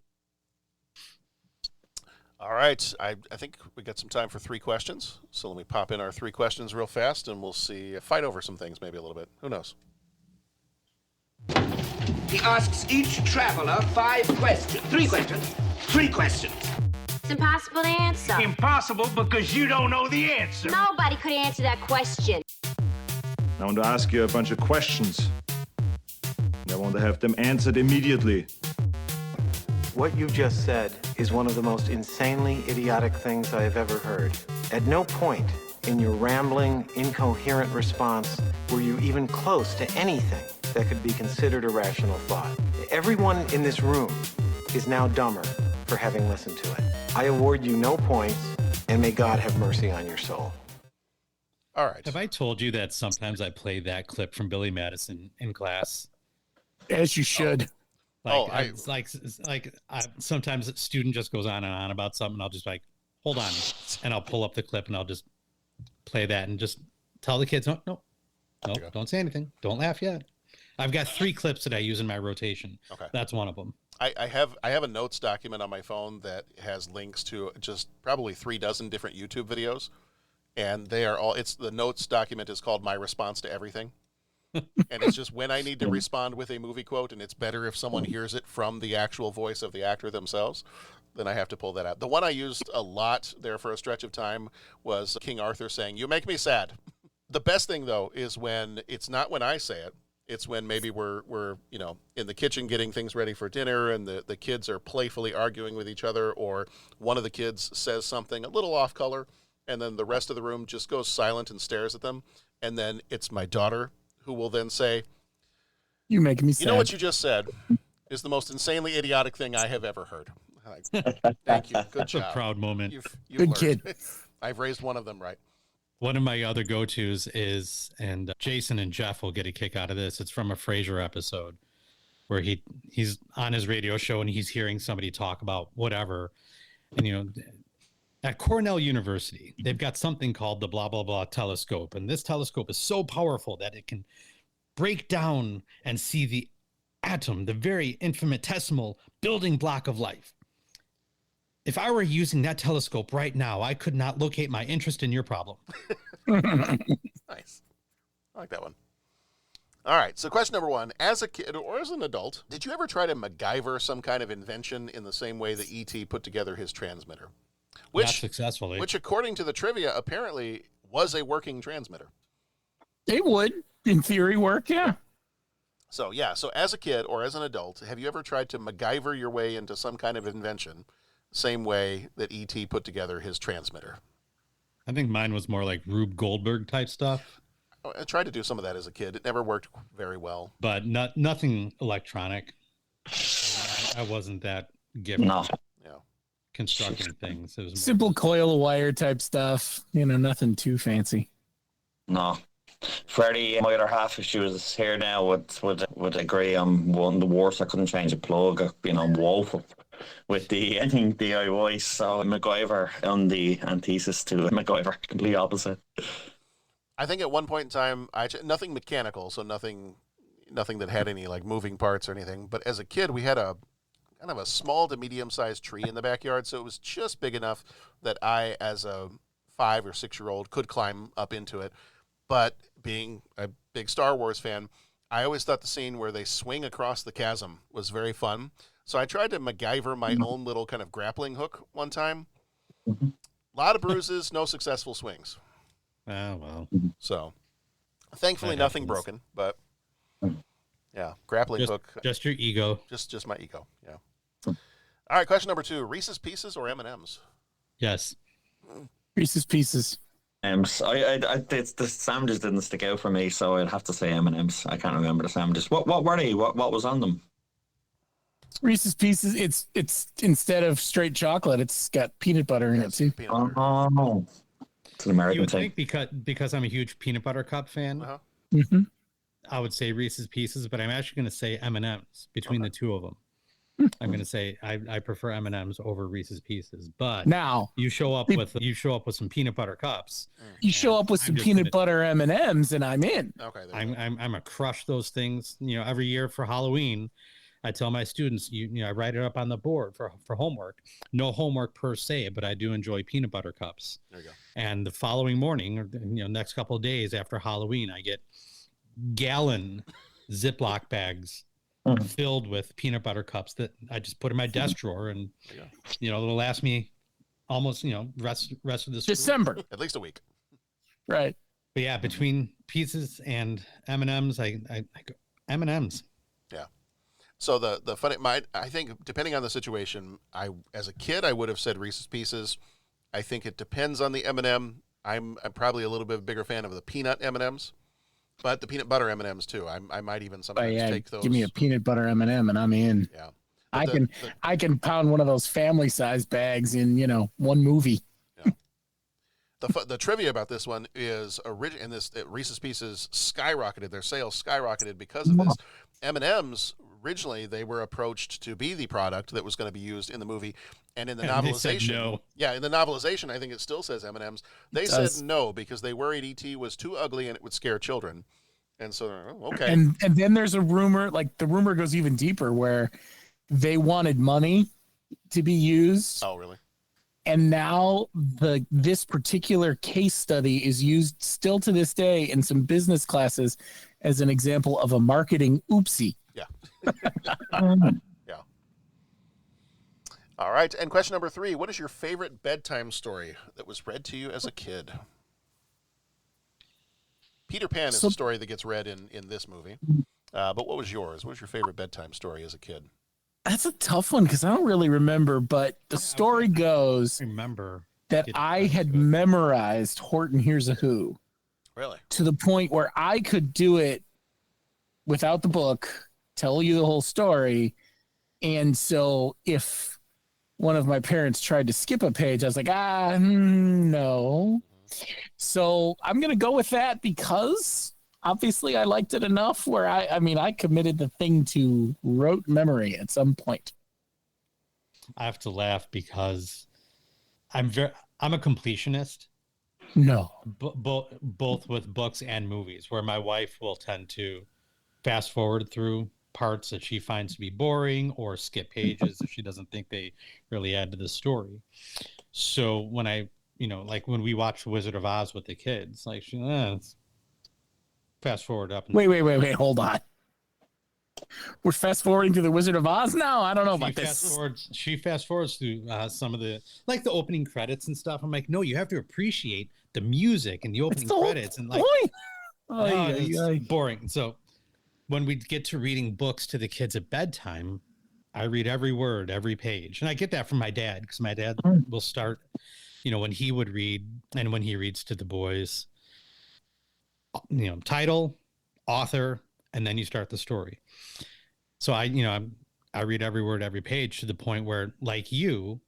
All right. I think we got some time for 3 questions. So let me pop in our 3 questions real fast, and we'll see. Fight over some things maybe a little bit. Who knows? He asks each traveler 5 questions. 3 questions. 3 questions. It's impossible to answer. Impossible because you don't know the answer. Nobody could answer that question. I want to ask you a bunch of questions. I want to have them answered immediately. What you just said is one of the most insanely idiotic things I have ever heard. At no point in your rambling, incoherent response were you even close to anything that could be considered a rational thought. Everyone in this room is now dumber for having listened to it. I award you no points, and may God have mercy on your soul. All right. Have I told you that sometimes I play that clip from Billy Madison in class? As you should. Sometimes a student just goes on and on about something. And I'll just like, hold on, and I'll pull up the clip and I'll just play that and just tell the kids, no, don't say anything, don't laugh yet. I've got 3 clips that I use in my rotation. Okay. That's one of them. I have a notes document on my phone that has links to just probably 3 dozen different YouTube videos, and they are all. It's the notes document is called "My Response to Everything," and it's just when I need to respond with a movie quote, and it's better if someone hears it from the actual voice of the actor themselves. Then I have to pull that out. The one I used a lot there for a stretch of time was King Arthur saying, "You make me sad." The best thing though is when it's not when I say it. It's when maybe we're you know in the kitchen getting things ready for dinner, and the kids are playfully arguing with each other, or one of the kids says something a little off color, and then the rest of the room just goes silent and stares at them, and then it's my daughter who will then say, You make me sad. "You know what you just said is the most insanely idiotic thing I have ever heard." Thank you. Good It's a job. proud moment. You've Good learned. kid. I've raised one of them right. One of my other go-tos is, and Jason and Jeff will get a kick out of this. It's from a Frasier episode where he's on his radio show and he's hearing somebody talk about whatever. And, you know, at Cornell University, they've got something called the blah, blah, blah telescope. And this telescope is so powerful that it can break down and see the atom, the very infinitesimal building block of life. If I were using that telescope right now, I could not locate my interest in your problem. Nice. I like that one. All right. So question number 1, as a kid or as an adult, did you ever try to MacGyver some kind of invention in the same way that E.T. put together his transmitter? Not successfully. Which, according to the trivia, apparently was a working transmitter. It would, in theory, work, yeah. So, yeah. So as a kid or as an adult, have you ever tried to MacGyver your way into some kind of invention, same way that E.T. put together his transmitter? I think mine was more like Rube Goldberg type stuff, I tried to do some of that as a kid. It never worked very well. but nothing electronic. I wasn't that gifted No. Yeah. constructing things. It was more, Simple coil of wire type stuff. You know, nothing too fancy. No. Freddie, my other half, if she was here now, would agree. I'm one of the worst. I couldn't change a plug. I'm woeful with the anything DIY. So MacGyver on the antithesis to MacGyver, complete opposite. I think at one point in time, nothing mechanical, so nothing that had any like moving parts or anything. But as a kid, we had a kind of a small to medium-sized tree in the backyard, so it was just big enough that I, as a 5 or 6-year-old, could climb up into it. But being a big Star Wars fan, I always thought the scene where they swing across the chasm was very fun. So I tried to MacGyver my own little kind of grappling hook one time. A lot of bruises, no successful swings. Oh, well. So thankfully That nothing happens. broken, but yeah, grappling hook. Just your ego. Just my ego. Yeah. All right, question number 2: Reese's Pieces or M&Ms? Yes. Reese's Pieces. The sandwiches didn't stick out for me, so I'd have to say M&Ms. I can't remember the sandwiches. What were they? What was on them? Reese's Pieces. It's instead of straight chocolate, it's got peanut butter in it too. Peanut butter. Oh, it's an You American would thing. think because I'm a huge peanut butter cup fan, Uh-huh. Mm-hmm. I would say Reese's Pieces, but I'm actually going to say M&Ms between the two of them. I'm going to say I prefer M&Ms over Reese's Pieces, but Now you show up with some peanut butter cups. you show up with I'm some just peanut gonna- butter M&Ms, and I'm in. Okay. There you go. I'm gonna crush those things. Every year for Halloween, I tell my students, I write it up on the board for homework. No homework per se, but I do enjoy peanut butter cups. There you go. And the following morning, or next couple of days after Halloween, I get gallon Ziploc bags filled with peanut butter cups that I just put in my desk drawer, and it'll last me almost rest of the school. December, At least a week. right? But yeah, between Pieces and M&Ms, I go M&Ms. Yeah. So the funny, I think depending on the situation, as a kid I would have said Reese's Pieces. I think it depends on the M&M. I'm probably a little bit bigger fan of the peanut M&Ms, but the peanut butter M&Ms too. I might even sometimes take those. Give me a peanut butter M&M, and I'm in. Yeah. I can pound one of those family size bags in one movie. The trivia about this one is Reese's Pieces skyrocketed. Their sales skyrocketed because of this. M&Ms originally they were approached to be the product that was going to be used in the movie, and in the And they said novelization, no. yeah, in the novelization, I think it still says M&Ms. They said no because they worried ET was too ugly and it would scare children, and so okay. And then there's a rumor, like the rumor goes even deeper, where they wanted money to be used. Oh, really? And now this particular case study is used still to this day in some business classes as an example of a marketing oopsie. Yeah. Yeah. All right. And question number 3: What is your favorite bedtime story that was read to you as a kid? Peter Pan is the story that gets read in this movie. But what was yours? What was your favorite bedtime story as a kid? That's a tough one because I don't really remember, but the story goes Remember that I had memorized Horton Hears a Who Really? to the point where I could do it without the book, tell you the whole story. And so if one of my parents tried to skip a page, I was like, no. So I'm going to go with that because obviously I liked it enough where I committed the thing to rote memory at some point. I have to laugh because I'm a completionist. No. Both with books and movies, where my wife will tend to fast forward through parts that she finds to be boring or skip pages if she doesn't think they really add to the story. So when like when we watch Wizard of Oz with the kids, like let's fast forward up. Wait, hold on. We're fast forwarding to the Wizard of Oz now? I don't know about this. She fast forwards through some of the the opening credits and stuff. I'm like, no, you have to appreciate the music and the opening credits and like it's boring. So when we get to reading books to the kids at bedtime, I read every word, every page. And I get that from my dad because my dad will start, when he would read and when he reads to the boys, title, author, and then you start the story. So I read every word, every page to the point where, like you,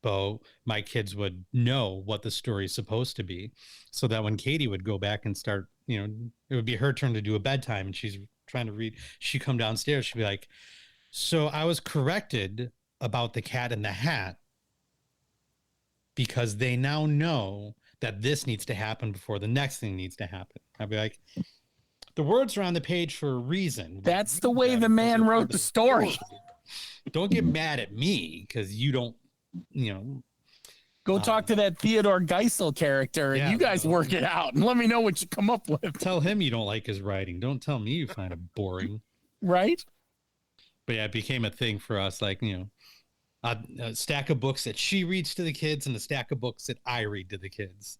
expo, my kids would know what the story is supposed to be, so that when Katie would go back and start, it would be her turn to do a bedtime, and she's trying to read. She'd come downstairs. She'd be like, "So I was corrected about the Cat in the Hat because they now know that this needs to happen before the next thing needs to happen." I'd be like, "The words are on the page for a reason. That's the way the man wrote the story. Don't get mad at me because you don't, Go talk to that Theodore Geisel character and you guys work it out and let me know what you come up with." Tell him you don't like his writing. Don't tell me you find it boring. Right? But yeah, it became a thing for us, like, a stack of books that she reads to the kids and a stack of books that I read to the kids.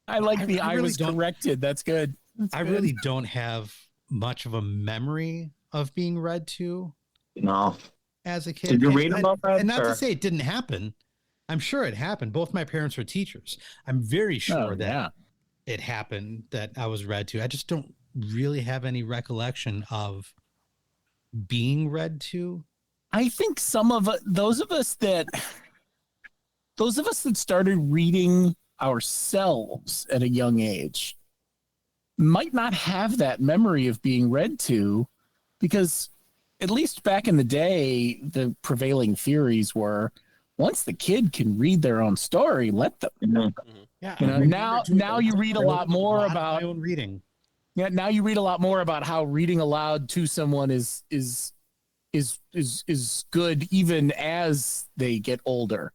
I was corrected. That's good. I really don't have much of a memory of being read to. No. As a kid. Did you read about that? And not to say it didn't happen. I'm sure it happened. Both my parents were teachers. I'm very sure that it happened, that I was read to. I just don't really have any recollection of being read to. I think some of those of us that started reading ourselves at a young age might not have that memory of being read to, because at least back in the day, the prevailing theories were, once the kid can read their own story, let them. Yeah. Now you read a lot more about my own reading. Yeah. Now you read a lot more about how reading aloud to someone is good even as they get older.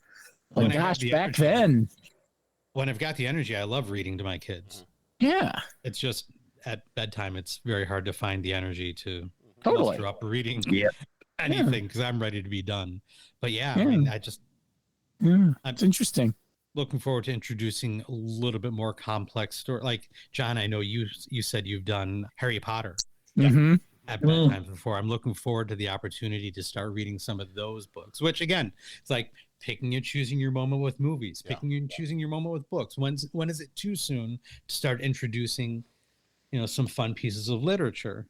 Like, gosh, back then. When I've got the energy, I love reading to my kids. Yeah. It's just at bedtime, it's very hard to find the energy to totally muster up reading anything because I'm ready to be done. But I mean, it's interesting. Looking forward to introducing a little bit more complex story. Like, John, I know you said you've done Harry Potter at bedtime before. I'm looking forward to the opportunity to start reading some of those books, which again, it's like picking and choosing your moment with movies, picking and choosing your moment with books. When is it too soon to start introducing, some fun pieces of literature?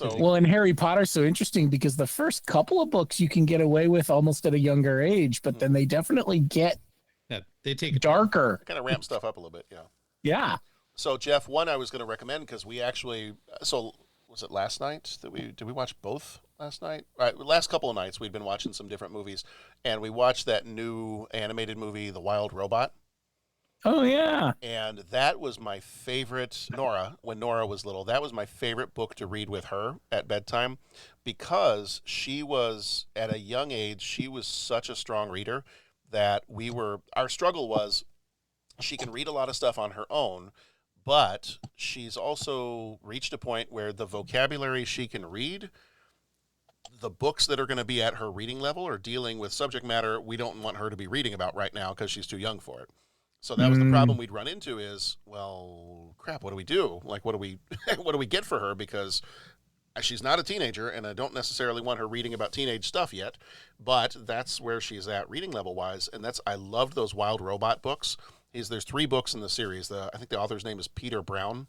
Well, and Harry Potter's so interesting because the first couple of books you can get away with almost at a younger age, but then they definitely get they take darker. Kind of ramp stuff up a little bit, Yeah. So, Jeff, one I was going to recommend because we actually, was it last night that did we watch both last night? Right, last couple of nights we'd been watching some different movies, and we watched that new animated movie, The Wild Robot. Oh, yeah. And that was my favorite, when Nora was little, that was my favorite book to read with her at bedtime because she was, at a young age, she was such a strong reader that our struggle was she can read a lot of stuff on her own, but she's also reached a point where the vocabulary she can read, the books that are going to be at her reading level are dealing with subject matter we don't want her to be reading about right now because she's too young for it. So that was the problem we'd run into is, well, crap, what do we do? Like, what do we get for her? Because she's not a teenager, and I don't necessarily want her reading about teenage stuff yet, but that's where she's at reading level-wise, and I loved those Wild Robot books. There's 3 books in the series. I think the author's name is Peter Brown,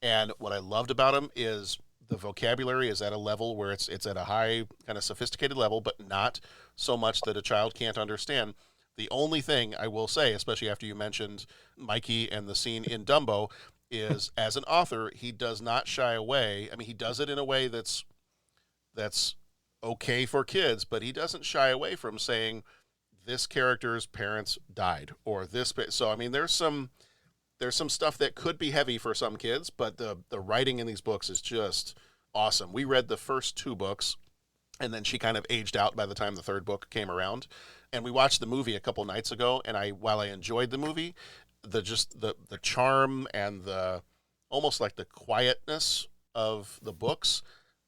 and what I loved about him is the vocabulary is at a level where it's at a high, kind of sophisticated level, but not so much that a child can't understand. The only thing I will say, especially after you mentioned Mikey and the scene in Dumbo, is as an author, he does not shy away. I mean, he does it in a way that's okay for kids, but he doesn't shy away from saying this character's parents died or this. So, I mean, there's some stuff that could be heavy for some kids, but the writing in these books is just awesome. We read the first 2 books, and then she kind of aged out by the time the 3rd book came around. And we watched the movie a couple nights ago, and while I enjoyed the movie, the charm and the almost like the quietness of the books,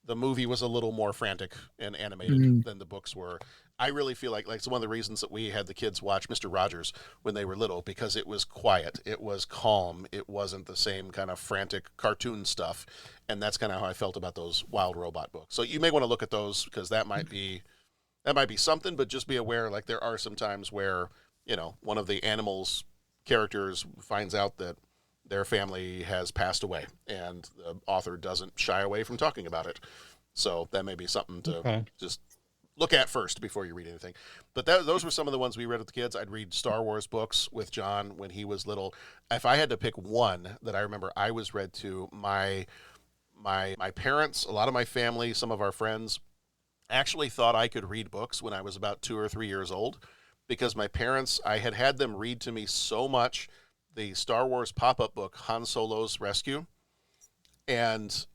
the movie was a little more frantic and animated than the books were. I really feel like it's one of the reasons that we had the kids watch Mr. Rogers when they were little, because it was quiet, it was calm, it wasn't the same kind of frantic cartoon stuff, and that's kind of how I felt about those Wild Robot books. So you may want to look at those because that might be something, but just be aware, like, there are some times where, one of the animals' characters finds out that their family has passed away, and the author doesn't shy away from talking about it. So that may be something to just look at first before you read anything. But those were some of the ones we read with the kids. I'd read Star Wars books with John when he was little. If I had to pick one that I remember I was read to, my parents, a lot of my family, some of our friends actually thought I could read books when I was about 2 or 3 years old, because my parents, I had them read to me so much the Star Wars pop-up book, Han Solo's Rescue, and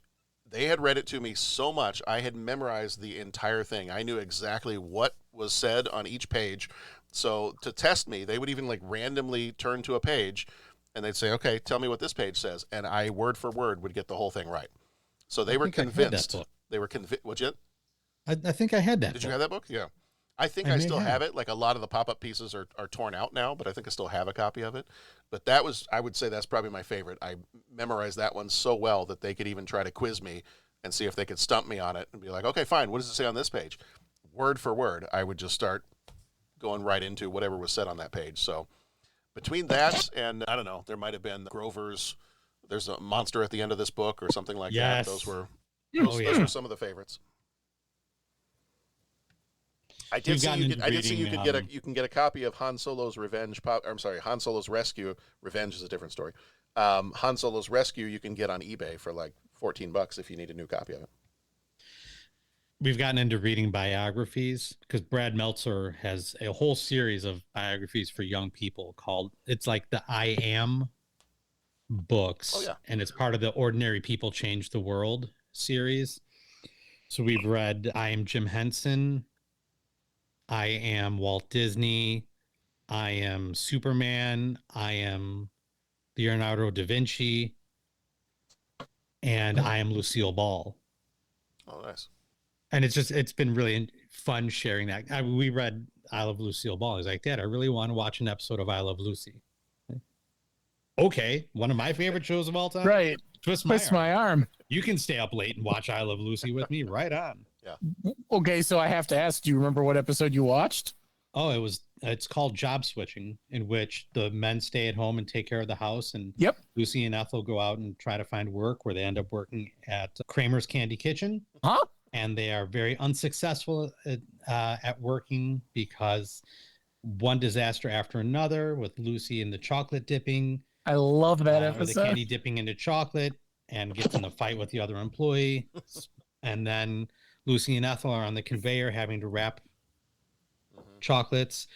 they had read it to me so much, I had memorized the entire thing. I knew exactly what was said on each page. So to test me, they would even like randomly turn to a page and they'd say, okay, tell me what this page says. And I, word for word, would get the whole thing right. So they were convinced. They were convinced. Would you? I think I had that. Did you have that book? Yeah. I think I still have it. Like a lot of the pop-up pieces are torn out now, but I think I still have a copy of it. But that was, I would say that's probably my favorite. I memorized that one so well that they could even try to quiz me and see if they could stump me on it and be like, okay, fine, what does it say on this page? Word for word, I would just start going right into whatever was said on that page. So between that and, I don't know, there might have been Grover's, there's a monster at the end of this book or something like that. Those were some of the favorites. I did see you can get a copy of Han Solo's Revenge. Han Solo's Rescue. Revenge is a different story. Han Solo's Rescue you can get on eBay for like $14 if you need a new copy of it. We've gotten into reading biographies because Brad Meltzer has a whole series of biographies for young people called, it's like the I Am books. Oh, yeah. And it's part of the Ordinary People Change the World series. So we've read I Am Jim Henson, I Am Walt Disney, I Am Superman, I Am Leonardo da Vinci, and I Am Lucille Ball. Oh, nice. And it's been really fun sharing that. We read I Love Lucille Ball. He's like, Dad, I really want to watch an episode of I Love Lucy. Okay, one of my favorite shows of all time. Right. Twist my arm. You can stay up late and watch I Love Lucy with me. Right on. Yeah. Okay, so I have to ask, do you remember what episode you watched? Oh, it's called Job Switching, in which the men stay at home and take care of the house, and Lucy and Ethel go out and try to find work, where they end up working at Kramer's Candy Kitchen. Huh? And they are very unsuccessful at working because one disaster after another, with Lucy in the chocolate dipping. I love that Or episode. the candy dipping into chocolate, and gets in a fight with the other employee. And then Lucy and Ethel are on the conveyor having to wrap chocolates.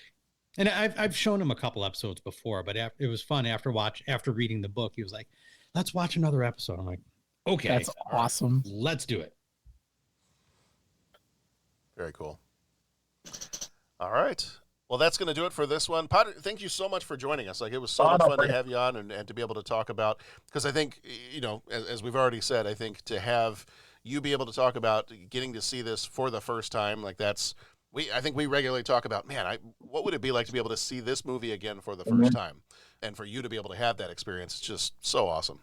And I've shown him a couple episodes before, but it was fun after reading the book. He was like, let's watch another episode. I'm like, okay. That's awesome. Let's do it. Very cool. All right. Well, that's going to do it for this one. Potter, thank you so much for joining us. Like, it was so much fun to have you on and to be able to talk about, because I think, as we've already said, I think to have you be able to talk about getting to see this for the first time, like I think we regularly talk about, man, what would it be like to be able to see this movie again for the first time? And for you to be able to have that experience, it's just so awesome.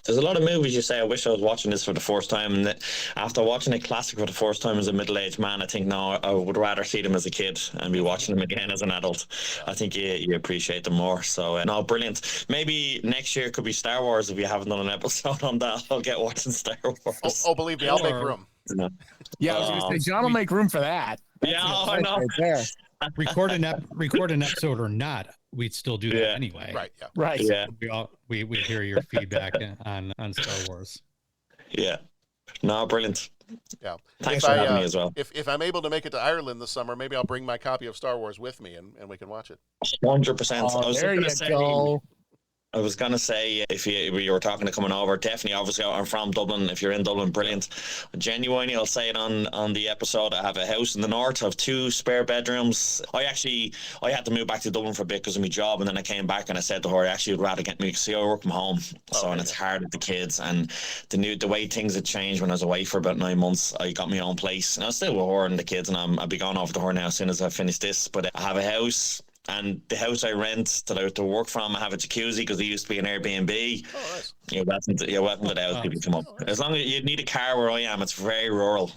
There's a lot of movies you say, I wish I was watching this for the first time. And after watching a classic for the first time as a middle-aged man, I think, no, I would rather see them as a kid and be watching them again as an adult. I think you appreciate them more. So, no, brilliant. Maybe next year could be Star Wars. If you haven't done an episode on that, I'll get watching Star Wars. Oh, believe me, I'll make room. Yeah, I was going to say, John will make room for that. Yeah, I know. Right there. Record an episode or not, we'd still do that anyway. Right. Yeah. Right. Yeah. We hear your feedback on Star Wars. Yeah. No, brilliant. Yeah. Thanks for having me as well. If I'm able to make it to Ireland this summer, maybe I'll bring my copy of Star Wars with me and we can watch it. 100%. Oh, there you go. I was going to say, if you were talking to coming over, definitely, obviously, I'm from Dublin. If you're in Dublin, brilliant. Genuinely, I'll say it on the episode, I have a house in the north. I have 2 spare bedrooms. I had to move back to Dublin for a bit because of my job, and then I came back and I said to her, I actually would rather get me, see, I work from home. And it's hard with the kids. And the way things had changed when I was away for about 9 months, I got my own place. And I was still with her and the kids, and I'll be going over to her now as soon as I finish this. But I have a house. And the house I rent that I have to work from, I have a jacuzzi because it used to be an Airbnb. Oh, nice. You're welcome to the house, people come up. As long as you need a car where I am, it's very rural.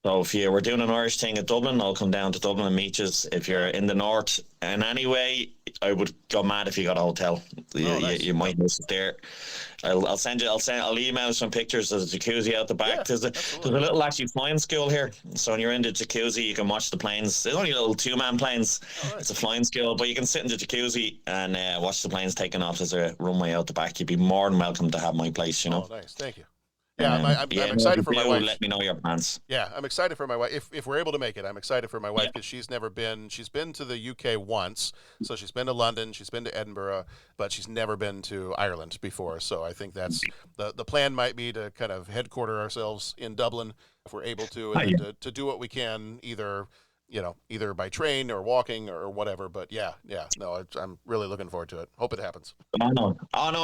So if you were doing an Irish thing at Dublin, I'll come down to Dublin and meet you. If you're in the north in any way, I would go mad if you got a hotel. Nice. You might miss it there. I'll email some pictures of the jacuzzi out the back. Yeah, There's a little actually flying school here. So when you're in the jacuzzi, you can watch the planes. There's only little 2-man planes. Right. It's a flying school, but you can sit in the jacuzzi and watch the planes taking off. There's a runway out the back. You'd be more than welcome to have my place, you know. Oh, nice. Thank you. Yeah, I'm excited for my wife. Let me know your plans. Yeah, I'm excited for my wife. If we're able to make it, I'm excited for my wife because she's been to the UK once. So she's been to London, she's been to Edinburgh, but she's never been to Ireland before. So I think that's the plan might be to kind of headquarter ourselves in Dublin if we're able to, and to do what we can either by train or walking or whatever. But I'm really looking forward to it. Hope it happens. Oh no!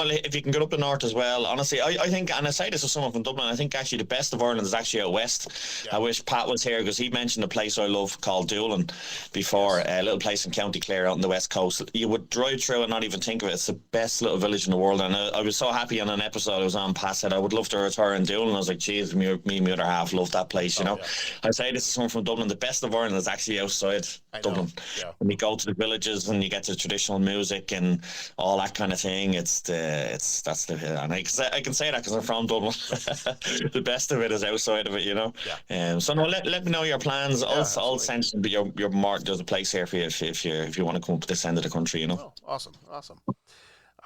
If you can get up the north as well, honestly, I think, and I say this to someone from Dublin, I think actually the best of Ireland is actually out west. Yeah. I wish Pat was here because he mentioned a place I love called Doolin before, a little place in County Clare out on the west coast. You would drive through and not even think of it. It's the best little village in the world, and I was so happy on an episode I was on. Pat said I would love to retire in Doolin. I was like, geez, me and my other half love that place, you know. Yeah. I say this to someone from Dublin, the best of Ireland is actually outside Dublin. Yeah. When you go to the villages and you get the traditional music and all that kind of thing, and I can say that because I'm from Dublin. The best of it is outside of it, you know. Yeah. So no, let me know your plans. I'll send you your mark. There's a place here for you if you want to come up to this end of the country, you know. Oh, awesome.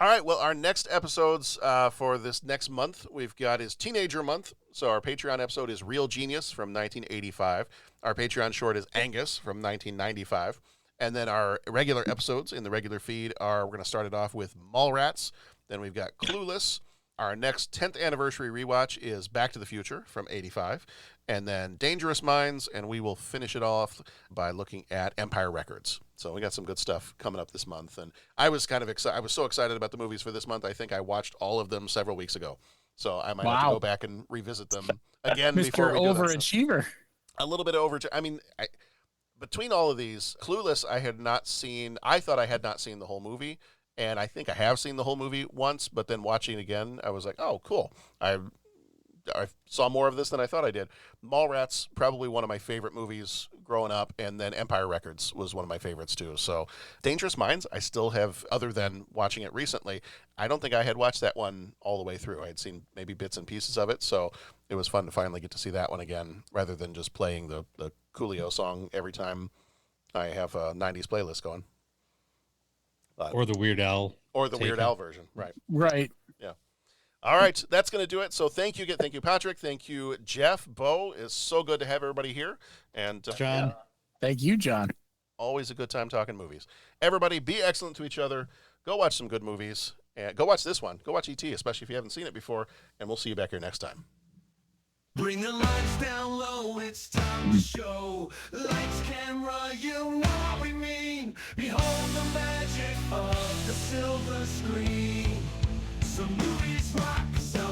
All right, well, our next episodes for this next month we've got is Teenager Month. So our Patreon episode is Real Genius from 1985. Our Patreon short is Angus from 1995. And then our regular episodes in the regular feed we're going to start it off with Mallrats. Then we've got Clueless. Our next 10th anniversary rewatch is Back to the Future from 85. And then Dangerous Minds, and we will finish it off by looking at Empire Records. So we got some good stuff coming up this month. And I was kind of excited. I was so excited about the movies for this month. I think I watched all of them several weeks ago. So I might have to go back and revisit them again. Mr. Overachiever. A little bit of I mean, between all of these, Clueless I had not seen. I thought I had not seen the whole movie. And I think I have seen the whole movie once, but then watching it again, I was like, oh, cool. I saw more of this than I thought I did. Mallrats, probably one of my favorite movies growing up, and then Empire Records was one of my favorites too. So Dangerous Minds, I still have, other than watching it recently, I don't think I had watched that one all the way through. I had seen maybe bits and pieces of it, so it was fun to finally get to see that one again, rather than just playing the Coolio song every time I have a 90s playlist going. Or the Weird Al. Or the Weird Al version, right. Right. Yeah. All right, that's going to do it. So thank you, Patrick. Thank you, Jeff. Bo, it's so good to have everybody here. And John. Thank you, John. Always a good time talking movies. Everybody, be excellent to each other. Go watch some good movies. And go watch this one. Go watch E.T., especially if you haven't seen it before. And we'll see you back here next time. Bring the lights down low, it's time to show. Lights, camera, you know what we mean. Behold the magic of the silver screen. Some movies rock, some